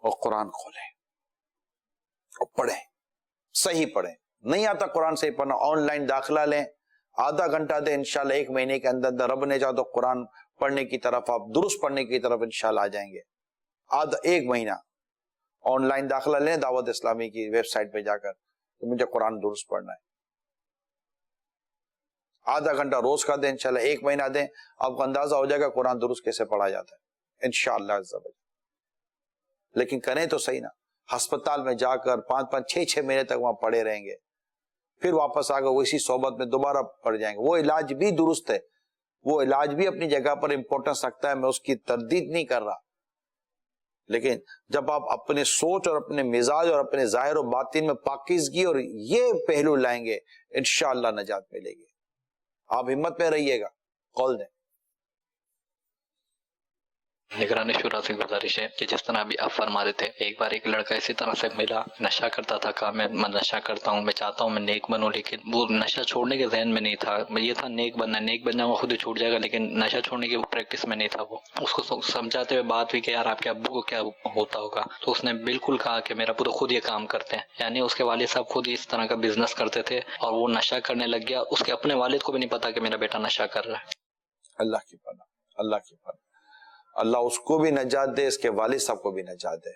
اور قرآن کھولیں اور پڑھیں, صحیح پڑھیں. نہیں آتا قرآن صحیح پڑھنا, آن لائن داخلہ لیں, آدھا گھنٹہ دیں, انشاءاللہ 1 مہینے کے اندر رب نے چاہا تو قرآن پڑھنے کی طرف, آپ درست پڑھنے کی طرف انشاءاللہ آ جائیں گے. آدھا 1 مہینہ آن لائن داخلہ لیں دعوت اسلامی کی ویب سائٹ پہ جا کر کہ مجھے قرآن درست پڑھنا ہے. آدھا گھنٹہ روز کا دیں, انشاءاللہ 1 مہینہ دیں, آپ کو اندازہ ہو جائے گا قرآن درست کیسے پڑھا جاتا ہے انشاءاللہ عز و جل. لیکن کریں تو صحیح نا. ہسپتال میں جا کر 5-5 6-6 مہینے تک وہاں پڑے رہیں گے, پھر واپس آ کر اسی صحبت میں دوبارہ پڑ جائیں گے. وہ علاج بھی درست ہے, وہ علاج بھی اپنی جگہ پر امپورٹنس رکھتا ہے, میں اس کی تردید نہیں کر رہا. لیکن جب آپ اپنے سوچ اور اپنے مزاج اور اپنے ظاہر و باطن میں پاکیزگی اور یہ پہلو لائیں گے, انشاءاللہ نجات ملے گی. آپ ہمت میں رہیے گا. قول دیں. نگران شورا سے گزارش ہے کہ جس طرح ابھی آپ فرما رہے تھے, ایک بار ایک لڑکا اسی طرح سے ملا, نشہ کرتا تھا, کہا میں نشہ کرتا ہوں, میں چاہتا ہوں میں نیک بنوں, لیکن وہ نشہ چھوڑنے کے ذہن میں نہیں تھا. یہ تھا نیک بننا, نیک بن جاؤں گا خود ہی چھوٹ جائے گا, لیکن نشہ چھوڑنے کی پریکٹس میں نہیں تھا. وہ اس کو سمجھاتے ہوئے بات ہوئی کہ یار آپ کے ابو کو کیا ہوتا ہوگا, تو اس نے بالکل کہا کہ میرا پورا خود یہ کام کرتے ہیں. یعنی اس کے والد صاحب خود اس طرح کا بزنس کرتے تھے اور وہ نشہ کرنے لگ گیا. اس کے اپنے والد کو بھی نہیں پتا کہ میرا بیٹا نشہ کر رہا ہے. اللہ کی پناہ, اللہ کی پناہ. اللہ اس کو بھی نجات دے, اس کے والد صاحب کو بھی نجات دے.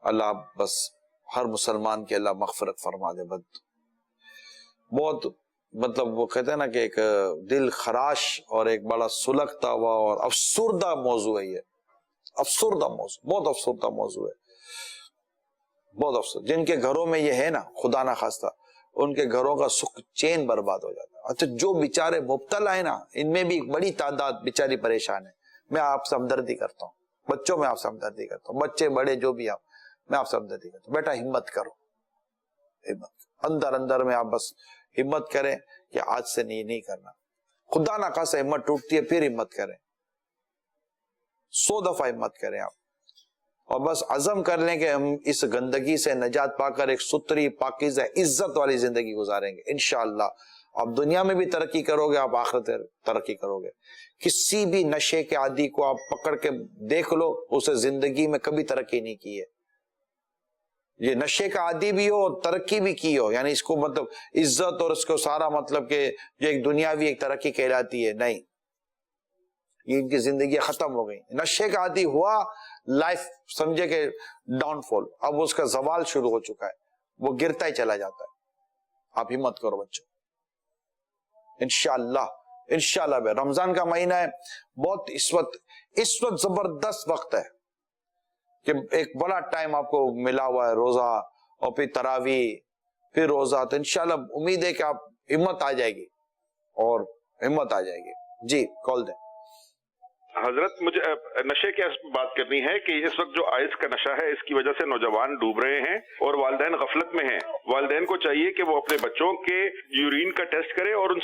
اللہ بس ہر مسلمان کے اللہ مغفرت فرما دے. بہت مطلب وہ کہتے ہیں نا کہ ایک دل خراش اور ایک بڑا سلگتا ہوا اور افسردہ موضوع ہے یہ. افسردہ موضوع, بہت افسردہ موضوع ہے, بہت افسردہ. جن کے گھروں میں یہ ہے نا, خدا نہ خواستہ, ان کے گھروں کا سکھ چین برباد ہو جاتا ہے. اچھا جو بیچارے مبتلا ہے نا, ان میں بھی ایک بڑی تعداد بیچاری پریشان ہے. میں آپ سے ہمدردی کرتا ہوں, بچوں میں آپ سے ہمدردی کرتا ہوں, بچے بڑے جو بھی آپ, میں آپ سے ہمدردی کرتا ہوں. بیٹا ہمت کرو, ہمت اندر اندر میں آپ بس ہمت کریں کہ آج سے نہیں کرنا. خدا نہ خاصا ہمت ٹوٹتی ہے, پھر ہمت کریں, 100 دفعہ ہمت کریں آپ, اور بس عزم کر لیں کہ ہم اس گندگی سے نجات پا کر ایک ستھری پاکیزہ عزت والی زندگی گزاریں گے انشاءاللہ. آپ دنیا میں بھی ترقی کرو گے, آپ آخرت ترقی کرو گے. کسی بھی نشے کے عادی کو آپ پکڑ کے دیکھ لو, اسے زندگی میں کبھی ترقی نہیں کی ہے. یہ نشے کا عادی بھی ہو اور ترقی بھی کی ہو, یعنی اس کو مطلب عزت اور اس کو سارا مطلب کہ جو ایک دنیاوی ایک ترقی کہلاتی ہے, نہیں, یہ ان کی زندگی ختم ہو گئی. نشے کا عادی ہوا, لائف سمجھے کہ ڈاؤن فال, اب اس کا زوال شروع ہو چکا ہے, وہ گرتا ہی چلا جاتا ہے. آپ ہمت کرو بچوں, انشاءاللہ انشاءاللہ. رمضان کا مہینہ ہے, بہت اس وقت زبردست وقت ہے کہ ایک بڑا ٹائم آپ کو ملا ہوا ہے, روزہ اور پھر تراویح پھر روزہ. تو انشاءاللہ امید ہے کہ آپ ہمت آ جائے گی اور ہمت آ جائے گی. جی کال دیں. حضرت مجھے نشے کی بات کرنی ہے کہ اس وقت جو آئس کا نشہ ہے اس کی وجہ سے نوجوان ڈوب رہے ہیں اور والدین غفلت میں ہیں. والدین کو چاہیے کہ وہ اپنے بچوں کے یورین کا ٹیسٹ کریں اور ان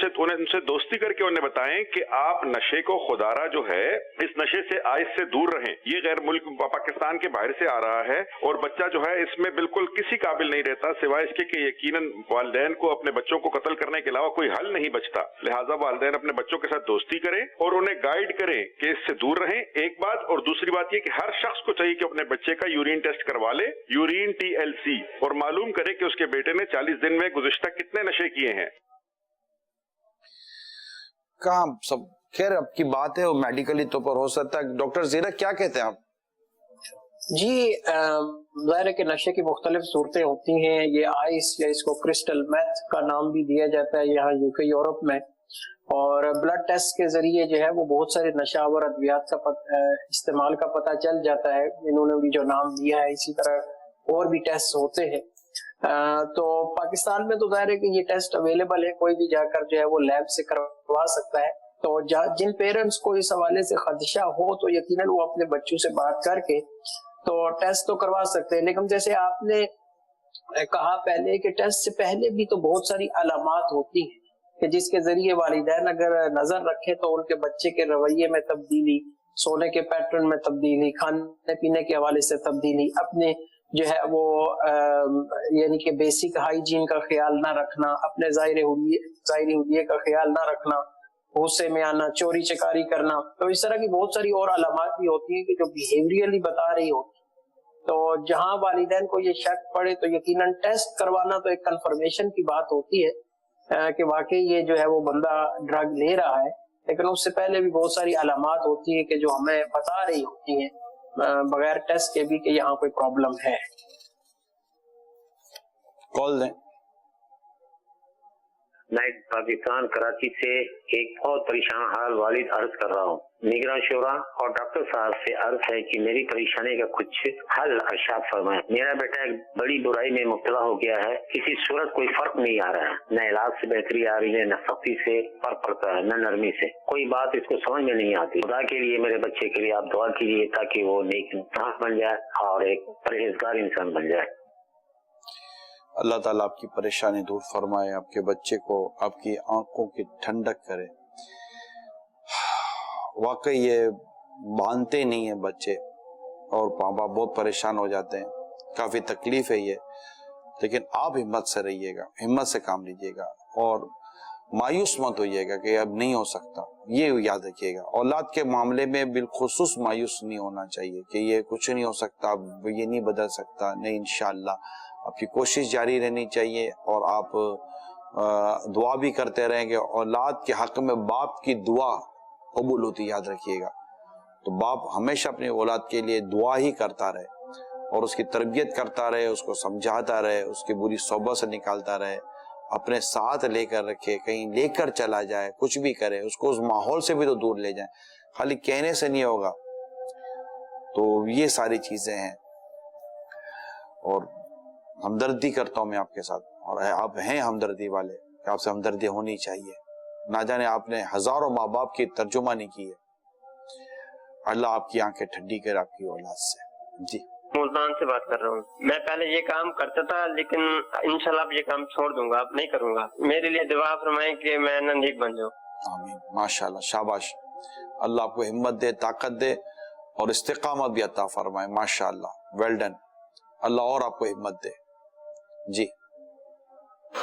سے دوستی کر کے انہیں بتائیں کہ آپ نشے کو خدارہ جو ہے اس نشے سے آئس سے دور رہیں. یہ غیر ملک پاکستان کے باہر سے آ رہا ہے اور بچہ جو ہے اس میں بالکل کسی قابل نہیں رہتا سوائے اس کے کہ یقیناً والدین کو اپنے بچوں کو قتل کرنے کے علاوہ کوئی حل نہیں بچتا. لہٰذا والدین اپنے بچوں کے ساتھ دوستی کریں اور انہیں گائیڈ کریں کہ سے دور رہیں. ایک بات, اور دوسری بات یہ کہ ہر شخص کو چاہیے کہ اپنے بچے کا یورین ٹیسٹ کروا لے, یورین TLC, اور معلوم کرے کہ اس کے بیٹے نے 40 دن میں گزشتہ کتنے نشے کیے ہیں. کہاں سب خیر اب کی بات ہے, وہ میڈیکلی طور پر ہو سکتا ہے. ڈاکٹر زیرک کیا کہتے ہیں آپ؟ جی ظاہر ہے کہ نشے کی مختلف صورتیں ہوتی ہیں. یہ آئس یا اس کو کرسٹل میتھ کا نام بھی دیا جاتا ہے یہاں UK یورپ میں, اور بلڈ ٹیسٹ کے ذریعے جو ہے وہ بہت سارے نشہ آور ادویات کا استعمال کا پتہ چل جاتا ہے. انہوں نے بھی جو نام دیا ہے, اسی طرح اور بھی ٹیسٹ ہوتے ہیں. تو پاکستان میں تو ظاہر ہے کہ یہ ٹیسٹ اویلیبل ہے, کوئی بھی جا کر جو ہے وہ لیب سے کروا سکتا ہے. تو جن پیرنٹس کو اس حوالے سے خدشہ ہو تو یقیناً وہ اپنے بچوں سے بات کر کے تو ٹیسٹ تو کروا سکتے ہیں. لیکن جیسے آپ نے کہا پہلے کہ ٹیسٹ سے پہلے بھی تو بہت ساری علامات ہوتی ہیں کہ جس کے ذریعے والدین اگر نظر رکھے تو ان کے بچے کے رویے میں تبدیلی، سونے کے پیٹرن میں تبدیلی، کھانے پینے کے حوالے سے تبدیلی، اپنے جو ہے وہ یعنی کہ بیسک ہائیجین کا خیال نہ رکھنا، اپنے ظاہری حلیے کا خیال نہ رکھنا، غصے میں آنا، چوری چکاری کرنا، تو اس طرح کی بہت ساری اور علامات بھی ہوتی ہیں کہ جو بیہیویئرلی بتا رہی ہوتی. تو جہاں والدین کو یہ شک پڑے تو یقیناً ٹیسٹ کروانا تو ایک کنفرمیشن کی بات ہوتی ہے کہ واقعی یہ جو ہے وہ بندہ ڈرگ لے رہا ہے، لیکن اس سے پہلے بھی بہت ساری علامات ہوتی ہیں کہ جو ہمیں بتا رہی ہوتی ہیں بغیر ٹیسٹ کے بھی کہ یہاں کوئی پرابلم ہے. کال دیں. میں پاکستان کراچی سے ایک بہت پریشان حال والد عرض کر رہا ہوں. نگراں شورا اور ڈاکٹر صاحب سے عرض ہے کہ میری پریشانی کا کچھ حل ارشاد فرمائیں. میرا بیٹا ایک بڑی برائی میں مبتلا ہو گیا ہے، کسی صورت کوئی فرق نہیں آ رہا ہے، نہ علاج سے بہتری آ رہی ہے، نہ سختی سے فرق پڑتا ہے، نہ نرمی سے. کوئی بات اس کو سمجھ میں نہیں آتی. خدا کے لیے میرے بچے کے لیے آپ دعا کیجیے تاکہ وہ نیک انسان بن جائے اور ایک پرہیزگار انسان بن جائے. اللہ تعالیٰ آپ کی پریشانی دور فرمائے، آپ کے بچے کو آپ کی آنکھوں کی ٹھنڈک کرے. واقعی یہ مانتے نہیں ہیں بچے اور ماں باپ بہت پریشان ہو جاتے ہیں، کافی تکلیف ہے یہ. لیکن آپ ہمت سے رہیے گا، ہمت سے کام لیجیے گا اور مایوس مت ہوئیے گا کہ اب نہیں ہو سکتا. یہ یاد رکھیے گا اولاد کے معاملے میں بالخصوص مایوس نہیں ہونا چاہیے کہ یہ کچھ نہیں ہو سکتا، یہ نہیں بدل سکتا. نہیں، انشاءاللہ آپ کی کوشش جاری رہنی چاہیے اور آپ دعا بھی کرتے رہیں گے. اولاد کے حق میں باپ کی دعا قبول ہوتی، یاد رکھیے گا. تو باپ ہمیشہ اپنی اولاد کے لیے دعا ہی کرتا رہے اور اس کی تربیت کرتا رہے، اس کو سمجھاتا رہے، اس کی بری صحبت سے نکالتا رہے، اپنے ساتھ لے کر رکھے، کہیں لے کر چلا جائے، کچھ بھی کرے، اس کو اس ماحول سے بھی تو دور لے جائیں، خالی کہنے سے نہیں ہوگا. تو یہ ساری چیزیں ہیں اور ہمدردی کرتا ہوں میں آپ کے ساتھ، اور آپ ہیں ہمدردی والے کہ آپ سے ہمدردی ہونی چاہیے. نہ جانے آپ نے ہزاروں ماں باپ کی ترجمانی کی ہے. اللہ آپ کی آنکھیں ٹھنڈی کرے آپ کی اولاد سے. جی ملتان سے بات کر رہا ہوں. میں پہلے یہ کام کرتا تھا لیکن انشاءاللہ اب یہ کام چھوڑ دوں گا، اب نہیں کروں گا. میرے لیے دعا فرمائیں کہ میں نیک بن جاؤں. آمین. ماشاءاللہ، شاباش. اللہ آپ کو ہمت دے، طاقت دے اور استقامت بھی عطا فرمائے. ماشاءاللہ، ویل ڈن. اللہ اور آپ کو ہمت دے. جی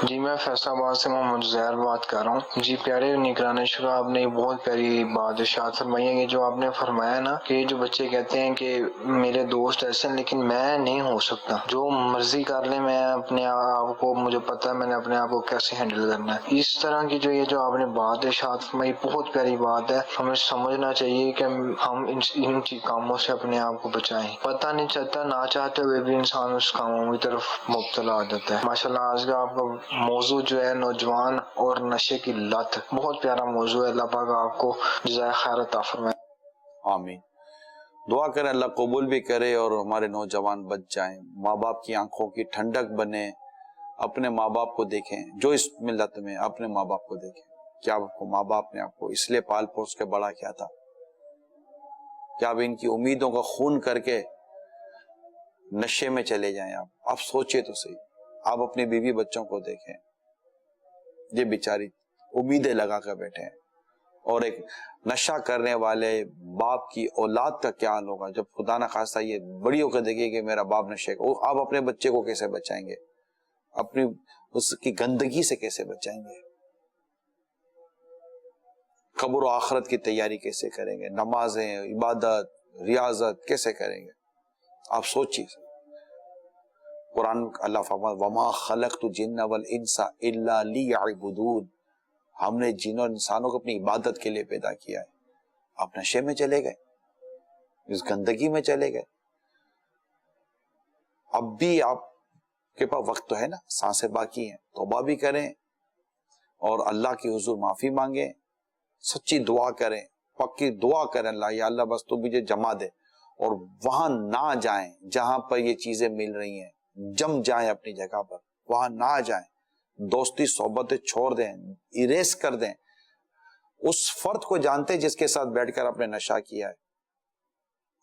جی میں فیصل آباد سے محمد زہر بات کر رہا ہوں. جی پیارے نگران شورا، آپ نے بہت پیاری بات ارشاد فرمائی ہے. جو آپ نے فرمایا نا کہ جو بچے کہتے ہیں کہ میرے دوست ایسے ہیں لیکن میں نہیں ہو سکتا، جو مرضی کر لیں میں اپنے آپ کو، مجھے پتا ہے میں نے اپنے آپ کو کیسے ہینڈل کرنا ہے. اس طرح کی جو یہ جو آپ نے بات ارشاد فرمائی بہت پیاری بات ہے. ہمیں سمجھنا چاہیے کہ ہم ان کاموں سے اپنے آپ کو بچائیں. پتہ نہیں چلتا، نہ چاہتے ہوئے بھی انسان اس کاموں کی طرف مبتلا آ جاتا ہے. ماشاءاللہ آج کا آپ کا موضوع جو ہے نوجوان اور نشے کی لت، بہت پیارا موضوع ہے. اللہ پاک آپ کو جزائے خیر عطا فرمائے. آمین. دعا کریں اللہ قبول بھی کرے اور ہمارے نوجوان بچ جائیں، ماں باپ کی آنکھوں کی ٹھنڈک بنے. اپنے ماں باپ کو دیکھیں، جو اس ملت میں اپنے ماں باپ کو دیکھیں. کیا آپ کو ماں باپ نے آپ کو اس لیے پال پوس کے بڑا کیا تھا؟ کیا آپ ان کی امیدوں کا خون کر کے نشے میں چلے جائیں؟ آپ سوچیں تو صحیح. آپ اپنی بیوی بچوں کو دیکھیں، یہ بیچاری امیدیں لگا کر بیٹھے ہیں. اور ایک نشہ کرنے والے باپ کی اولاد کا کیا حال ہوگا جب خدا نہ خواستہ یہ بڑی ہو کے دیکھے کہ میرا باپ نشے کا. آپ اپنے بچے کو کیسے بچائیں گے؟ اپنی اس کی گندگی سے کیسے بچائیں گے؟ قبر و آخرت کی تیاری کیسے کریں گے؟ نمازیں، عبادت، ریاضت کیسے کریں گے؟ آپ سوچیے. قرآن اللہ فرماتا وما خلقت الجن والانس الا لیعبدون. ہم نے جن اور انسانوں کو اپنی عبادت کے لیے پیدا کیا ہے. آپ نشے میں چلے گئے، اس گندگی میں چلے گئے. اب بھی آپ کے پاس وقت تو ہے نا، سانسیں باقی ہیں، توبہ بھی کریں اور اللہ کی حضور معافی مانگیں، سچی دعا کریں، پکی دعا کریں. اللہ یا اللہ بس تو مجھے جما دے، اور وہاں نہ جائیں جہاں پر یہ چیزیں مل رہی ہیں. جم جائیں اپنی جگہ پر، وہاں نہ جائیں. دوستی صحبتیں چھوڑ دیں، اریز کر دیں. اس فرد کو جانتے جس کے ساتھ بیٹھ کر آپ نے نشہ کیا ہے،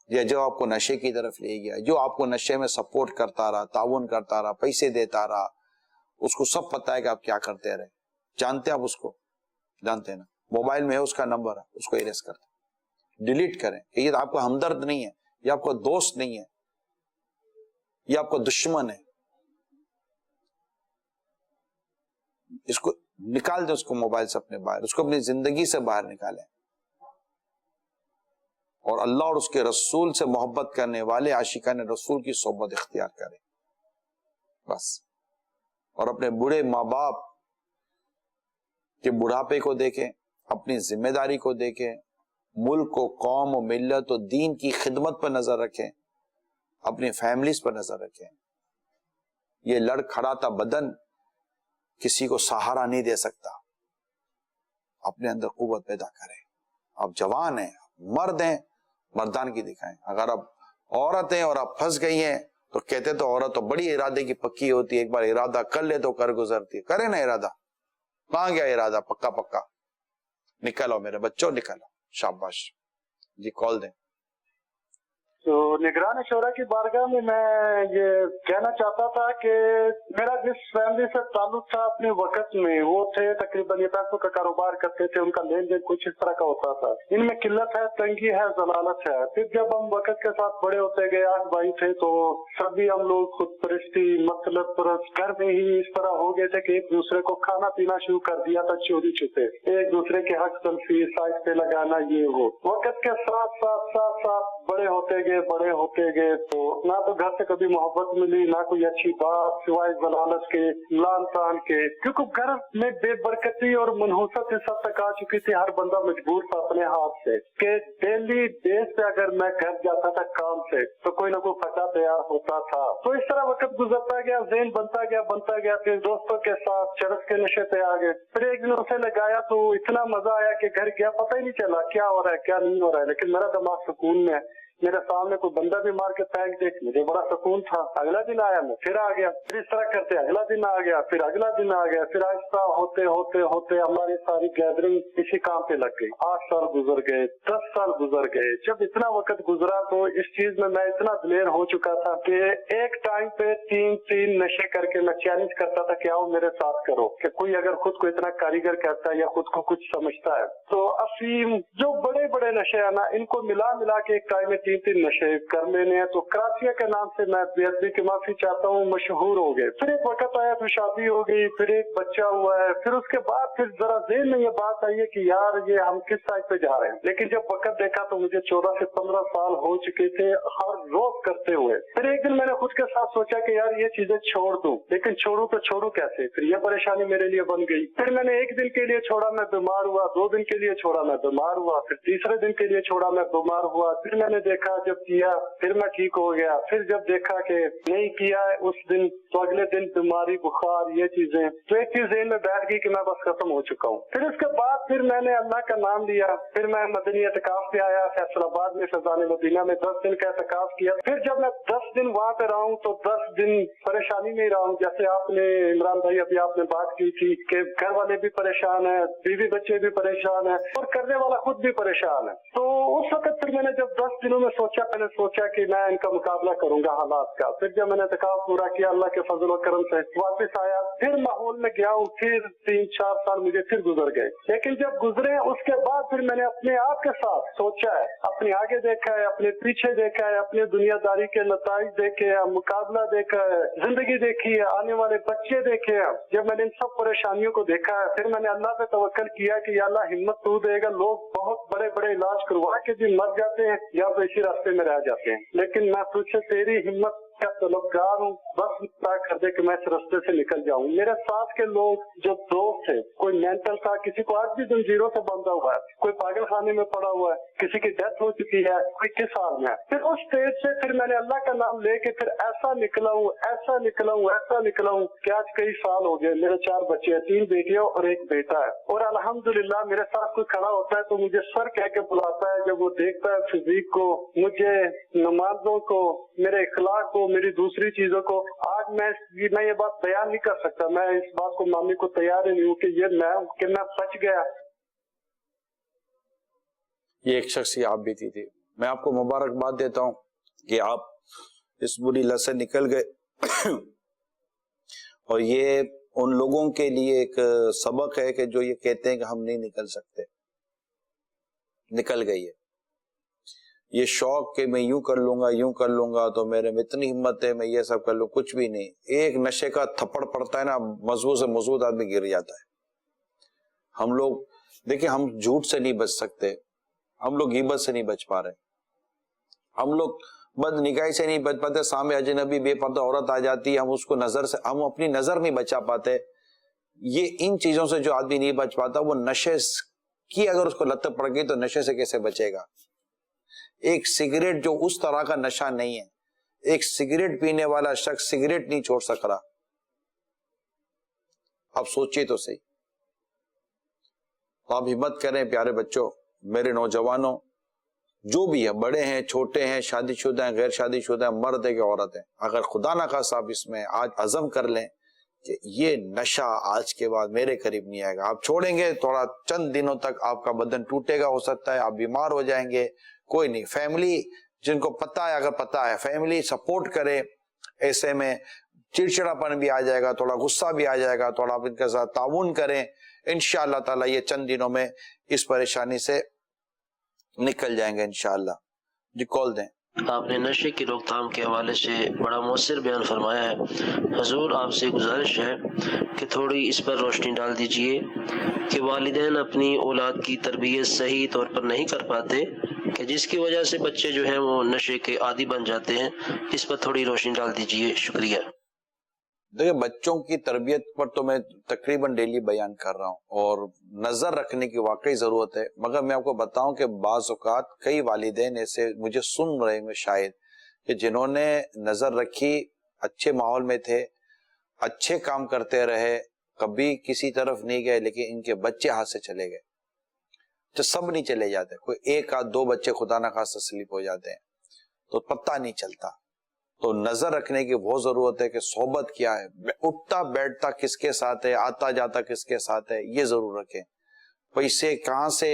یا جو آپ کو نشے کی طرف لے گیا, جو آپ کو نشے میں سپورٹ کرتا رہا, تعاون کرتا رہا, پیسے دیتا رہا, اس کو سب پتا ہے کہ آپ کیا کرتے رہے. جانتے ہیں آپ اس کو؟ جانتے ہیں نا. موبائل میں ہے اس کا نمبر, ہے اس کو اریز کرتے, ڈیلیٹ کریں. کہ یہ آپ کا ہمدرد نہیں ہے, یہ آپ کا دوست نہیں ہے, یہ آپ کا دشمن ہے. اس کو نکال دیں, اس کو موبائل سے اپنے باہر, اس کو اپنی زندگی سے باہر نکالیں, اور اللہ اور اس کے رسول سے محبت کرنے والے عاشقان رسول کی صحبت اختیار کریں بس. اور اپنے بوڑھے ماں باپ کے بڑھاپے کو دیکھیں, اپنی ذمہ داری کو دیکھیں, ملک کو, قوم و ملت و دین کی خدمت پر نظر رکھیں, اپنی فیملیز پر نظر رکھیں. یہ لڑ کھڑاتا بدن کسی کو سہارا نہیں دے سکتا. اپنے اندر قوت پیدا کریں. آپ جوان ہیں, مرد ہیں, مردان کی دکھائیں. اگر آپ عورت ہیں اور آپ پھنس گئی ہیں تو کہتے تو عورت تو بڑی ارادے کی پکی ہوتی ہے, ایک بار ارادہ کر لے تو کر گزرتی ہے. کرے نا ارادہ, کہاں گیا ارادہ پکا پکا؟ نکلو میرے بچوں, نکلو. شاباش جی, کال دیں. تو نگران شورا کی بارگاہ میں یہ کہنا چاہتا تھا کہ میرا جس فیملی سے تعلق تھا اپنے وقت میں, وہ تھے تقریباً یہ پیسوں کا کاروبار کرتے تھے, ان کا لین دین کچھ اس طرح کا ہوتا تھا. ان میں قلت ہے, تنگی ہے, ضلالت ہے. پھر جب ہم وقت کے ساتھ بڑے ہوتے گئے, 8 بھائی تھے, تو سبھی ہم لوگ خود پرستی مطلب گھر میں ہی اس طرح ہو گئے تھے کہ ایک دوسرے کو کھانا پینا شروع کر دیا تھا, چوری چھپے, ایک دوسرے کے حق تلفی سائٹ پہ لگانا. یہ ہو وقت کے ساتھ ساتھ ساتھ ساتھ بڑے ہوتے گئے تو نہ تو گھر سے کبھی محبت ملی, نہ کوئی اچھی بات, سوائے ضلالت کے, لان تان کے. کیونکہ گھر میں بے برکتی اور منحوست اس حد تک آ چکی تھی, ہر بندہ مجبور تھا اپنے ہاتھ سے کہ ڈیلی بیس پہ اگر میں گھر جاتا تھا کام سے تو کوئی نہ کوئی پتا تیار ہوتا تھا. تو اس طرح وقت گزرتا گیا, ذہن بنتا گیا. پھر دوستوں کے ساتھ چرس کے نشے پہ آ گئے. پھر ایک دن اسے لگایا تو اتنا مزہ آیا کہ گھر گیا, پتہ ہی نہیں چلا کیا ہو رہا ہے کیا نہیں ہو رہا ہے, لیکن میرا دماغ سکون میں. میرے سامنے کوئی بندہ بھی مار کے پھینک دے, مجھے بڑا سکون تھا. اگلا دن آیا, میں پھر آ گیا, پھر اس طرح کرتے اگلا دن آ گیا, پھر اگلا دن آ گیا. پھر آہستہ ہوتے ہوتے ہوتے ہماری ساری گیدرنگ اسی کام پہ لگ گئی. 8 سال گزر گئے, 10 سال گزر گئے. جب اتنا وقت گزرا تو اس چیز میں اتنا دلیر ہو چکا تھا کہ ایک ٹائم پہ 3 نشے کر کے میں چیلنج کرتا تھا کہ آؤ میرے ساتھ کرو, کہ کوئی اگر خود کو اتنا کاریگر کہتا ہے یا خود کو کچھ سمجھتا ہے. تو افیم جو بڑے بڑے نشے ہیں نا, ان کو ملا کے ایک ٹائم میں 3 نشے کر لینے ہیں. تو کراسیا کے نام سے میں بے ادبی کی معافی چاہتا ہوں, مشہور ہو گئے. پھر ایک وقت آیا تو شادی ہو گئی, پھر ایک بچہ ہوا ہے. پھر اس کے بعد پھر ذرا ذہن میں یہ بات آئی ہے کہ یار یہ ہم کس سائڈ پہ جا رہے ہیں. لیکن جب وقت دیکھا تو مجھے 14 سے 15 سال ہو چکے تھے ہر روز کرتے ہوئے. پھر ایک دن میں نے خود کے ساتھ سوچا کہ یار یہ چیزیں چھوڑ دوں, لیکن چھوڑوں تو چھوڑوں کیسے. پھر یہ پریشانی میرے لیے بن گئی. پھر میں نے 1 دن کے لیے چھوڑا, میں بیمار ہوا. 2 دن کے لیے چھوڑا, میں بیمار ہوا. پھر تیسرے دن کے لیے چھوڑا, میں بیمار ہوا. پھر میں نے دیکھا, جب کیا پھر میں ٹھیک ہو گیا. پھر جب دیکھا کہ نہیں کیا ہے اس دن, تو اگلے دن بیماری, بخار, یہ چیزیں. تو ایک چیز ذہن میں بیٹھ گئی کہ میں بس ختم ہو چکا ہوں. پھر اس کے بعد پھر میں نے اللہ کا نام لیا. پھر میں مدنی اعتکاف پہ آیا, فیصل آباد میں فیضان مدینہ میں 10 دن کا اعتکاف کیا. پھر جب میں 10 دن وہاں پہ رہا ہوں تو 10 دن پریشانی میں رہا ہوں. جیسے آپ نے عمران بھائی ابھی آپ نے بات کی تھی کہ گھر والے بھی پریشان ہیں, بیوی بچے بھی پریشان ہیں, اور کرنے والا خود بھی پریشان ہے. تو اس وقت پھر میں نے جب 10 دنوں میں سوچا, میں نے سوچا کہ میں ان کا مقابلہ کروں گا حالات کا. پھر جب میں نے اعتکاف پورا کیا, اللہ کے فضل و کرم سے واپس آیا, پھر ماحول میں گیا ہوں. پھر 3-4 سال مجھے پھر گزر گئے. لیکن جب گزرے اس کے بعد پھر میں نے اپنے آپ کے ساتھ سوچا ہے, اپنے آگے دیکھا ہے, اپنے پیچھے دیکھا ہے, اپنے دنیا داری کے نتائج دیکھے ہیں, مقابلہ دیکھا ہے, زندگی دیکھی ہے, آنے والے بچے دیکھے ہیں. جب میں نے ان سب پریشانیوں کو دیکھا ہے, پھر میں نے اللہ پہ توکل کیا کہ یا اللہ ہمت تو دے گا. لوگ بہت بڑے بڑے علاج کروا کے بھی مر جاتے ہیں یا تو اسی راستے میں رہ جاتے ہیں, لیکن میں تجھ سے تیری ہمت کا طلبگار ہوں. بس طے کر دے کہ میں اس راستے سے نکل جاؤں. میرے ساتھ کے لوگ جو دوست تھے, کوئی مینٹل تھا, کسی کو آج بھی زنجیروں سے بندھا ہوا ہے, کوئی پاگل خانے میں پڑا ہوا ہے, کسی کی ڈیتھ ہو چکی ہے, کوئی کس حال میں ہے. پھر اس اسٹیج سے پھر میں نے اللہ کا نام لے کے پھر ایسا نکلا ہوں کہ آج کئی سال ہو گئے. میرے 4 بچے ہیں, 3 بیٹیاں اور 1 بیٹا ہے. اور الحمدللہ میرے ساتھ کوئی کھڑا ہوتا ہے تو مجھے سر کہہ کے بلاتا ہے. جب وہ دیکھتا ہے فزیک کو, مجھے نمازوں کو, میرے اخلاق کو, میری دوسری چیزوں کو, آج میں یہ بات بیان نہیں کر سکتا. میں اس بات کو ماننے کو تیار ہی نہیں ہوں کہ میں بچ گیا. یہ ایک شخص کی آپ بیتی تھی, میں آپ کو مبارکباد دیتا ہوں کہ آپ اس بری لت سے نکل گئے، اور یہ ان لوگوں کے لیے ایک سبق ہے کہ جو یہ کہتے ہیں کہ ہم نہیں نکل سکتے، نکل گئی ہے یہ شوق کہ میں یوں کر لوں گا تو میرے میں اتنی ہمت ہے میں یہ سب کر لوں، کچھ بھی نہیں۔ ایک نشے کا تھپڑ پڑتا ہے نا، مضبوط سے مضبوط آدمی گر جاتا ہے۔ ہم لوگ دیکھیں، ہم جھوٹ سے نہیں بچ سکتے، ہم لوگ غیبت سے نہیں بچ پا رہے، ہم لوگ بد نگاہی سے نہیں بچ پاتے، سامنے اجنبی بے پردہ عورت آ جاتی ہے، ہم اس کو نظر سے، ہم اپنی نظر نہیں بچا پاتے۔ یہ ان چیزوں سے جو آدمی نہیں بچ پاتا، وہ نشے کی اگر اس کو لت پڑ گئی تو نشے سے کیسے بچے گا؟ ایک سگریٹ جو اس طرح کا نشہ نہیں ہے، ایک سگریٹ پینے والا شخص سگریٹ نہیں چھوڑ سک رہا، آپ سوچئے تو صحیح۔ آپ ہمت کریں پیارے بچوں، میرے نوجوانوں، جو بھی ہے، بڑے ہیں چھوٹے ہیں، شادی شدہ ہیں غیر شادی شدہ ہیں، مرد ہے کہ عورت ہے، اگر خدا نہ خواستہ آپ اس میں آج عزم کر لیں کہ یہ نشہ آج کے بعد میرے قریب نہیں آئے گا، آپ چھوڑیں گے، تھوڑا چند دنوں تک آپ کا بدن ٹوٹے گا، ہو سکتا ہے آپ بیمار ہو جائیں گے، کوئی نہیں، فیملی جن کو پتہ ہے، اگر پتہ ہے فیملی سپورٹ کرے، ایسے میں چڑچڑاپن بھی آ جائے گا، تھوڑا غصہ بھی آ جائے گا، تھوڑا آپ ان کے ساتھ تعاون کریں، انشاءاللہ تعالی یہ چند دنوں میں اس پریشانی سے نکل جائیں گے انشاءاللہ۔ جی کال دیں۔ آپ نے نشے کی روک تھام کے حوالے سے بڑا مؤثر بیان فرمایا ہے، حضور آپ سے گزارش ہے کہ تھوڑی اس پر روشنی ڈال دیجئے کہ والدین اپنی اولاد کی تربیت صحیح طور پر نہیں کر پاتے، کہ جس کی وجہ سے بچے جو ہیں وہ نشے کے عادی بن جاتے ہیں، اس پر تھوڑی روشنی ڈال دیجئے، شکریہ۔ دیکھیں، بچوں کی تربیت پر تو میں تقریباً ڈیلی بیان کر رہا ہوں، اور نظر رکھنے کی واقعی ضرورت ہے، مگر میں آپ کو بتاؤں کہ بعض اوقات کئی والدین ایسے مجھے سن رہے ہیں شاید، کہ جنہوں نے نظر رکھی، اچھے ماحول میں تھے، اچھے کام کرتے رہے، کبھی کسی طرف نہیں گئے، لیکن ان کے بچے ہاتھ سے چلے گئے۔ تو سب نہیں چلے جاتے، کوئی ایک آدھ دو بچے خدا نہ خواستہ سلیپ ہو جاتے ہیں، تو پتہ نہیں چلتا۔ تو نظر رکھنے کی بہت ضرورت ہے کہ صحبت کیا ہے، اٹھتا بیٹھتا کس کے ساتھ ہے، آتا جاتا کس کے ساتھ ہے، یہ ضرور رکھیں۔ پیسے کہاں سے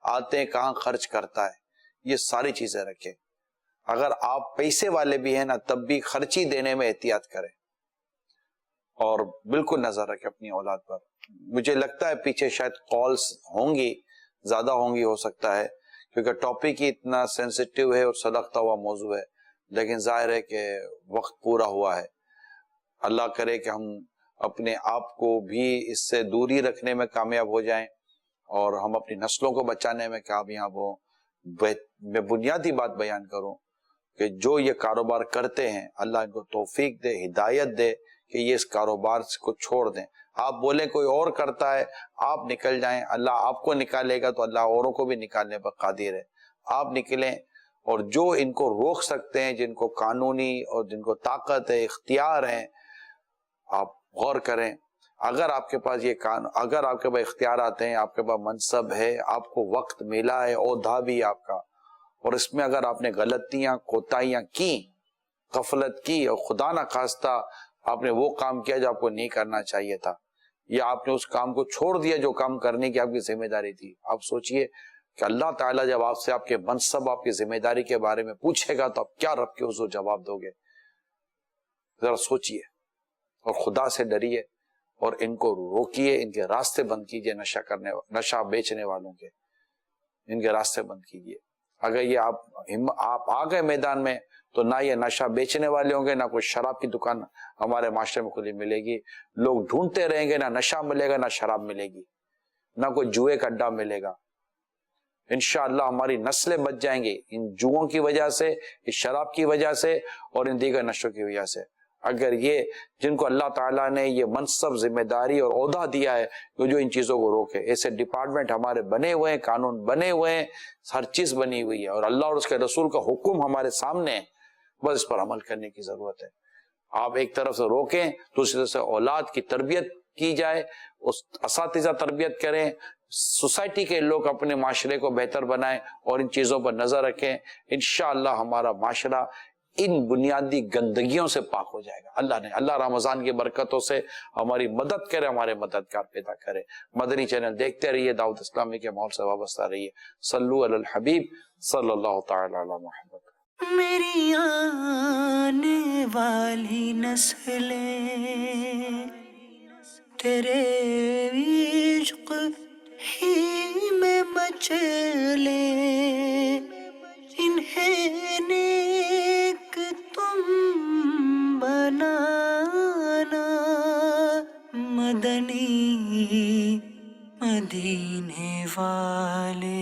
آتے ہیں، کہاں خرچ کرتا ہے، یہ ساری چیزیں رکھیں۔ اگر آپ پیسے والے بھی ہیں نا، تب بھی خرچی دینے میں احتیاط کریں، اور بالکل نظر رکھیں اپنی اولاد پر۔ مجھے لگتا ہے پیچھے شاید کالز ہوں گی، زیادہ ہوں گی ہو سکتا ہے، کیونکہ ٹاپک ہی اتنا سینسیٹیو ہے اور سلگتا ہوا موضوع ہے، لیکن ظاہر ہے کہ وقت پورا ہوا ہے۔ اللہ کرے کہ ہم اپنے آپ کو بھی اس سے دوری رکھنے میں کامیاب ہو جائیں، اور ہم اپنی نسلوں کو بچانے میں کامیاب ہوں۔ میں بنیادی بات بیان کروں کہ جو یہ کاروبار کرتے ہیں، اللہ ان کو توفیق دے، ہدایت دے کہ یہ اس کاروبار کو چھوڑ دیں۔ آپ بولیں کوئی اور کرتا ہے، آپ نکل جائیں، اللہ آپ کو نکالے گا تو اللہ اوروں کو بھی نکالنے پر قادر ہے۔ آپ نکلیں، اور جو ان کو روک سکتے ہیں، جن کو قانونی اور جن کو طاقت ہے، اختیار ہیں، آپ غور کریں۔ اگر آپ کے پاس اگر آپ کے پاس اختیارات ہیں، آپ کے پاس منصب ہے، آپ کو وقت ملا ہے، عہدہ بھی آپ کا، اور اس میں اگر آپ نے غلطیاں کوتاہیاں کی، غفلت کی، اور خدا نہ خواستہ آپ نے وہ کام کیا جو آپ کو نہیں کرنا چاہیے تھا، یا آپ نے اس کام کو چھوڑ دیا جو کام کرنے کی آپ کی ذمہ داری تھی، آپ سوچئے کہ اللہ تعالیٰ جب آپ سے آپ کے منصب، آپ کی ذمہ داری کے بارے میں پوچھے گا تو آپ کیا رب کے حضور جواب دو گے؟ ذرا سوچئے، اور خدا سے ڈریے، اور ان کو روکیے، ان کے راستے بند کیجئے، نشہ بیچنے والوں کے ان کے راستے بند کیجئے۔ اگر یہ آپ آ گئے میدان میں، تو نہ یہ نشہ بیچنے والے ہوں گے، نہ کوئی شراب کی دکان ہمارے معاشرے میں کھلی ملے گی، لوگ ڈھونڈتے رہیں گے، نہ نشہ ملے گا، نہ شراب ملے گی، نہ کوئی جوئے کا اڈا ملے گا۔ انشاءاللہ ہماری نسلیں بچ جائیں گی ان جوؤں کی وجہ سے، اس شراب کی وجہ سے، اور ان دیگر نشوں کی وجہ سے۔ اگر یہ جن کو اللہ تعالیٰ نے یہ منصب، ذمہ داری اور عہدہ دیا ہے، جو ان چیزوں کو روکے، ایسے ڈپارٹمنٹ ہمارے بنے ہوئے ہیں، قانون بنے ہوئے ہیں، ہر چیز بنی ہوئی ہے، اور اللہ اور اس کے رسول کا حکم ہمارے سامنے ہے، بس اس پر عمل کرنے کی ضرورت ہے۔ آپ ایک طرف سے روکیں، دوسری طرف سے اولاد کی تربیت کی جائے، اس اساتذہ تربیت کریں، سوسائٹی کے لوگ اپنے معاشرے کو بہتر بنائیں، اور ان چیزوں پر نظر رکھیں۔ انشاءاللہ ہمارا معاشرہ ان بنیادی گندگیوں سے پاک ہو جائے گا. اللہ رمضان کی برکتوں سے ہماری مدد کرے, ہمارے مددگار پیدا کرے. مدنی چینل دیکھتے رہیے, دعوت اسلامی کے ماحول سے وابستہ رہیے. صلو علی الحبیب صلی اللہ تعالی علی محمد. میری آنے والی نسلیں تیرے عشق ہی میں مچلے, انہیں نیک تم بنانا, مدنی مدینے والے.